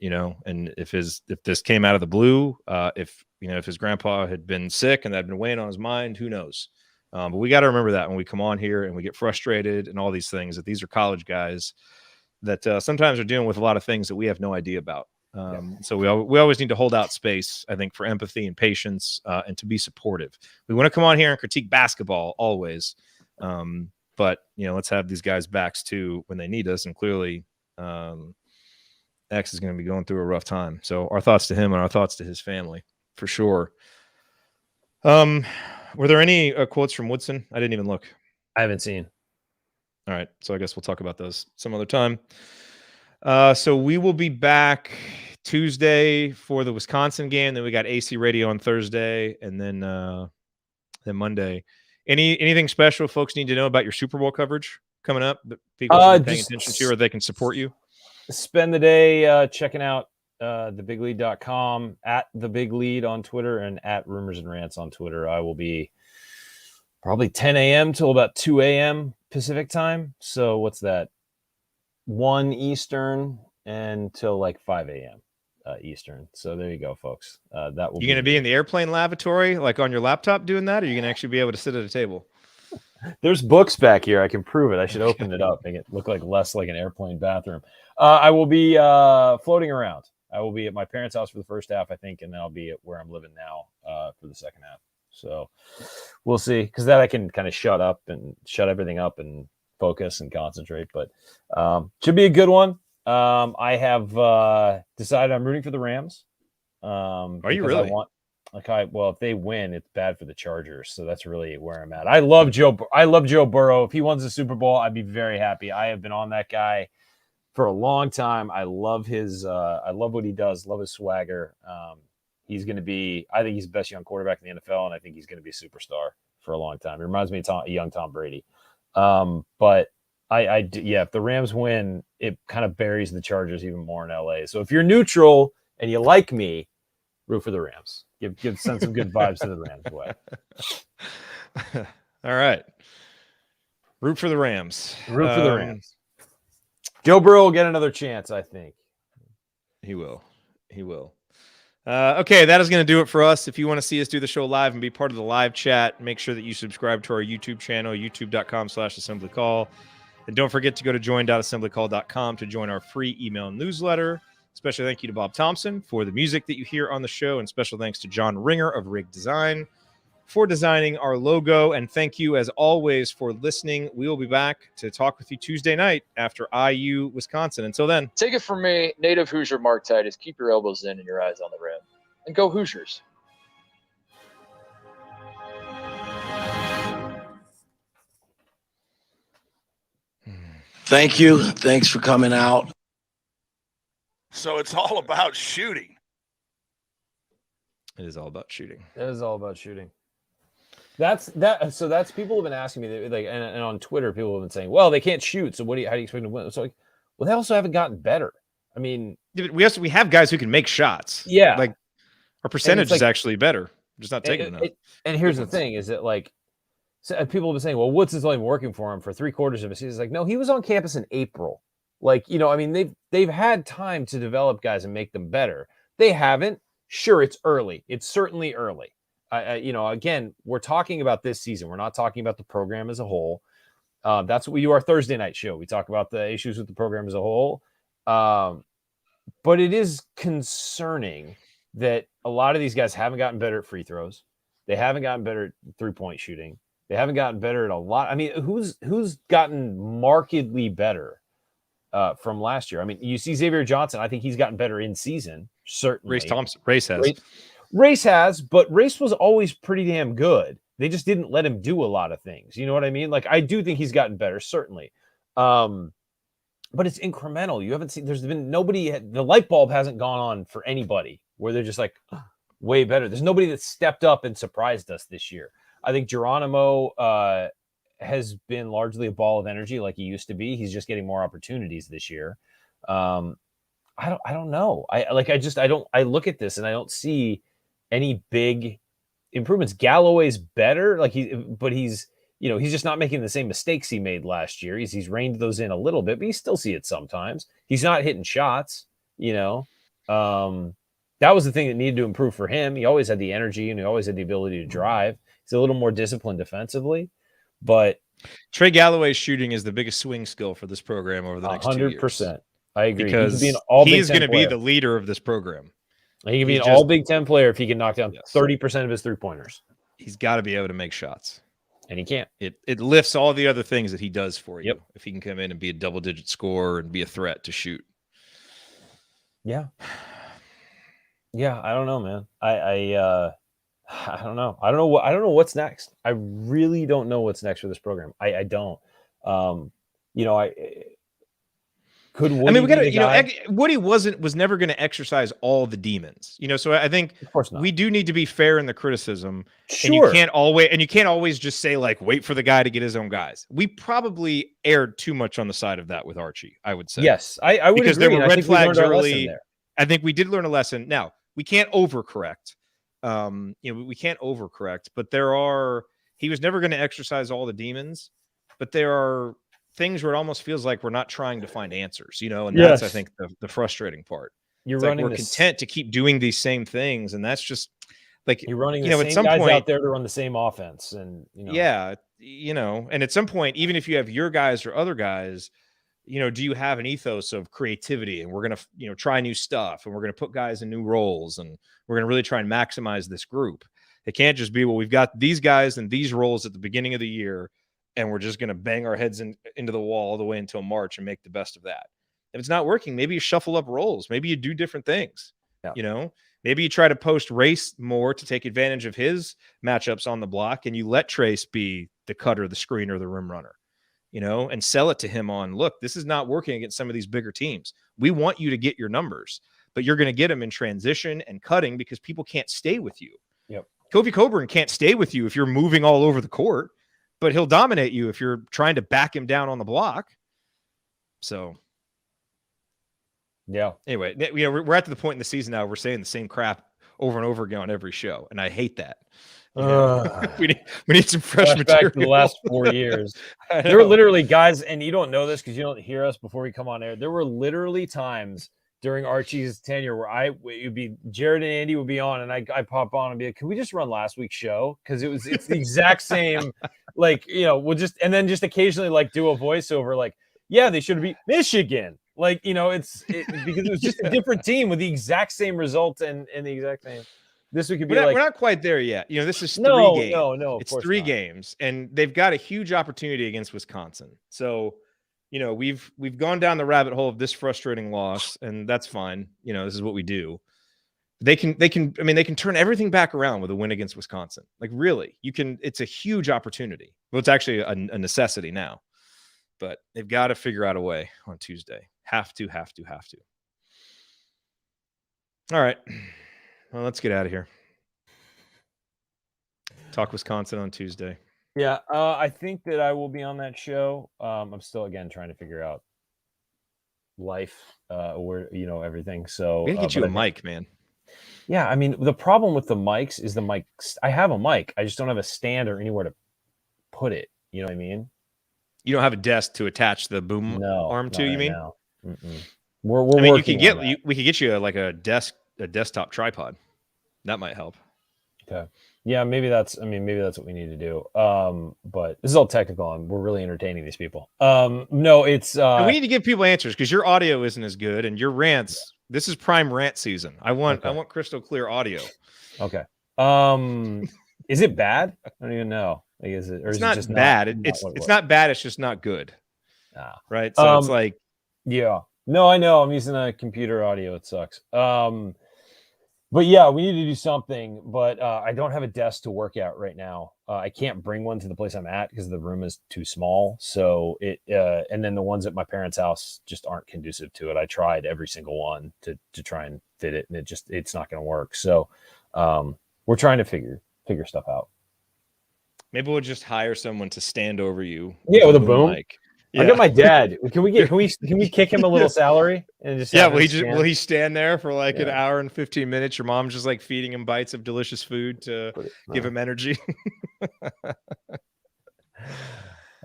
and if this came out of the blue, if his grandpa had been sick and that had been weighing on his mind, who knows? But we got to remember that when we come on here and we get frustrated and all these things, that these are college guys that sometimes are dealing with a lot of things that we have no idea about. So we always need to hold out space, I think, for empathy and patience and to be supportive. We want to come on here and critique basketball always. But, let's have these guys' backs too when they need us. And clearly X is going to be going through a rough time. So our thoughts to him and our thoughts to his family for sure. Were there any quotes from Woodson? I didn't even look. I haven't seen. All right. So I guess we'll talk about those some other time. So we will be back Tuesday for the Wisconsin game. Then we got AC Radio on Thursday, and then Monday. Anything special folks need to know about your Super Bowl coverage coming up that people should be paying attention to, or they can support you? Spend the day checking out thebiglead.com, at the big lead on Twitter, and at rumors and rants on Twitter. I will be probably 10 a.m. till about 2 a.m. Pacific time. So what's that? 1 Eastern until like 5 a.m. Eastern. So there you go, folks. That will. You going to be in the airplane lavatory, like on your laptop, doing that, or are you going to actually be able to sit at a table? There's books back here. I can prove it. I should open it up, make it look like less like an airplane bathroom. I will be floating around. I will be at my parents' house for the first half, I think, and then I'll be at where I'm living now for the second half. So we'll see, because then I can kind of shut everything up and focus and concentrate. But should be a good one. I have decided I'm rooting for the Rams. Are you really? If they win, it's bad for the Chargers. So that's really where I'm at. I love Joe Burrow. If he wins the Super Bowl, I'd be very happy. I have been on that guy for a long time. I love I love what he does. Love his swagger. I think he's the best young quarterback in the NFL, and I think he's going to be a superstar for a long time. It reminds me of young Tom Brady. But if the Rams win, it kind of buries the Chargers even more in LA. So if you're neutral and you like me, root for the Rams. Send some good vibes to the Rams way. All right. Root for the Rams. Root for the Rams. Joe Burrow will get another chance, I think. He will. Okay, that is going to do it for us. If you want to see us do the show live and be part of the live chat, make sure that you subscribe to our YouTube channel, youtube.com/assemblycall. And don't forget to go to join.assemblycall.com to join our free email newsletter. Special thank you to Bob Thompson for the music that you hear on the show, and special thanks to John Ringer of Rig Design for designing our logo. And thank you, as always, for listening. We will be back to talk with you Tuesday night after IU Wisconsin. Until then, take it from me, native Hoosier Mark Titus. Keep your elbows in and your eyes on the rim. And go Hoosiers. Thank you. Thanks for coming out. So it's all about shooting. it is all about shooting. It is all about shooting. That's people have been asking me, like, and on Twitter, people have been saying, well, they can't shoot. So how do you expect them to win? It's like, well, they also haven't gotten better. I mean, we have guys who can make shots. Yeah. Like our percentage is actually better. We're just not taking enough. And here's the thing is that, like, people have been saying, well, Woods is only working for him for 3/4 of a season. It's like, no, he was on campus in April. Like, I mean, they've had time to develop guys and make them better. They haven't. Sure, it's early. It's certainly early. Again, we're talking about this season. We're not talking about the program as a whole. That's what we do our Thursday night show. We talk about the issues with the program as a whole. But it is concerning that a lot of these guys haven't gotten better at free throws. They haven't gotten better at three-point shooting. They haven't gotten better at a lot. I mean, who's gotten markedly better from last year? I mean, you see Xavier Johnson. I think he's gotten better in season. Certainly, Race has, but Race was always pretty damn good. They just didn't let him do a lot of things. You know what I mean? Like, I do think he's gotten better, certainly. But it's incremental. You haven't seen, there's been nobody, the light bulb hasn't gone on for anybody where they're just like, way better. There's nobody that stepped up and surprised us this year. I think Geronimo has been largely a ball of energy like he used to be. He's just getting more opportunities this year. I don't know. I look at this and I don't see any big improvements. Galloway's better, but he's just not making the same mistakes he made last year. He's reined those in a little bit, but you still see it sometimes. He's not hitting shots, that was the thing that needed to improve for him. He always had the energy and he always had the ability to drive. He's a little more disciplined defensively, but Trey Galloway's shooting is the biggest swing skill for this program over the next 100%. I agree. Because he's going to be the leader of this program. He can be an all Big Ten player if he can knock down 30% of his three-pointers. He's got to be able to make shots. And he can't. It lifts all the other things that he does for you. If he can come in and be a double-digit scorer and be a threat to shoot. Yeah. Yeah, I don't know, man. I don't know. I don't know what's next. I really don't know what's next for this program. I don't. Could Woody we got to, Woody was never going to exercise all the demons, so I think of course not. We do need to be fair in the criticism. Sure. And you can't always just say, like, wait for the guy to get his own guys. We probably erred too much on the side of that with Archie, I would say. Yes, I would because agree. There were red flags early. I think we did learn a lesson. Now, we can't overcorrect. We can't overcorrect, but he was never going to exercise all the demons, but there are things where it almost feels like we're not trying to find answers, and that's, I think, the frustrating part. You're it's running like we're content to keep doing these same things, and that's just like, you're running the at same some guys point out there to run the same offense, and yeah, and at some point, even if you have your guys or other guys, do you have an ethos of creativity, and we're going to, try new stuff, and we're going to put guys in new roles, and we're going to really try and maximize this group. It can't just be, well, we've got these guys and these roles at the beginning of the year, and we're just going to bang our heads into the wall all the way until March and make the best of that. If it's not working, maybe you shuffle up roles. Maybe you do different things. Yeah. Maybe you try to post Race more to take advantage of his matchups on the block, and you let Trace be the cutter, the screener, the rim runner, and sell it to him on, look, this is not working against some of these bigger teams. We want you to get your numbers, but you're going to get them in transition and cutting because people can't stay with you. Yep. Kofi Coburn can't stay with you if you're moving all over the court, but he'll dominate you if you're trying to back him down on the block. So, yeah. Anyway, we're at the point in the season now we're saying the same crap over and over again on every show, and I hate that. We need some fresh material. Back to the last 4 years. There were literally guys, and you don't know this because you don't hear us before we come on air. There were literally times during Archie's tenure where it'd be Jared and Andy would be on, and I pop on and be like, "Can we just run last week's show?" Because it's the exact same, we'll just, and then just occasionally do a voiceover like, "Yeah, they should have beat Michigan." Because it was just a different team with the exact same result and the exact same. This week could be we're not quite there yet. This is 3 games. No, it's 3 games, and they've got a huge opportunity against Wisconsin. So, we've gone down the rabbit hole of this frustrating loss, and that's fine. This is what we do. They can turn everything back around with a win against Wisconsin. Really, it's a huge opportunity. Well, it's actually a necessity now, but they've got to figure out a way on Tuesday. Have to. All right. Well, let's get out of here. Talk Wisconsin on Tuesday. Yeah, I think that I will be on that show. I'm still, again, trying to figure out life, where everything. So we gotta get you a mic, man. Yeah, the problem with the mics is the mics. I have a mic. I just don't have a stand or anywhere to put it. You know what I mean? You don't have a desk to attach the boom arm to. You mean? We're we could get you a desktop tripod. That might help. Okay. Yeah, maybe that's what we need to do. But this is all technical, and we're really entertaining these people. No, it's we need to give people answers because your audio isn't as good, and your rants. This is prime rant season. I want crystal clear audio. Okay. Is it bad? I don't even know. Is it? Or it's is not it just bad. It's not bad. It's just not good. Right. So it's like. Yeah. No, I know. I'm using a computer audio. It sucks. But yeah, we need to do something. But I don't have a desk to work at right now. I can't bring one to the place I'm at because the room is too small. So and then the ones at my parents' house just aren't conducive to it. I tried every single one to try and fit it, and it's not going to work. So we're trying to figure stuff out. Maybe we'll just hire someone to stand over you. Yeah, with a boom mic. Yeah. I got my dad. Can we kick him a little salary and just will he stand there for an hour and 15 minutes? Your mom's just feeding him bites of delicious food to give him energy.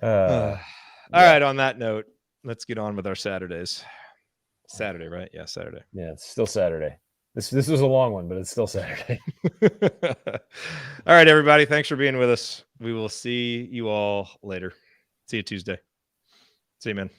All right. On that note, let's get on with our Saturdays. Saturday, right? Yeah, Saturday. Yeah, it's still Saturday. This was a long one, but it's still Saturday. All right, everybody. Thanks for being with us. We will see you all later. See you Tuesday. See you, man.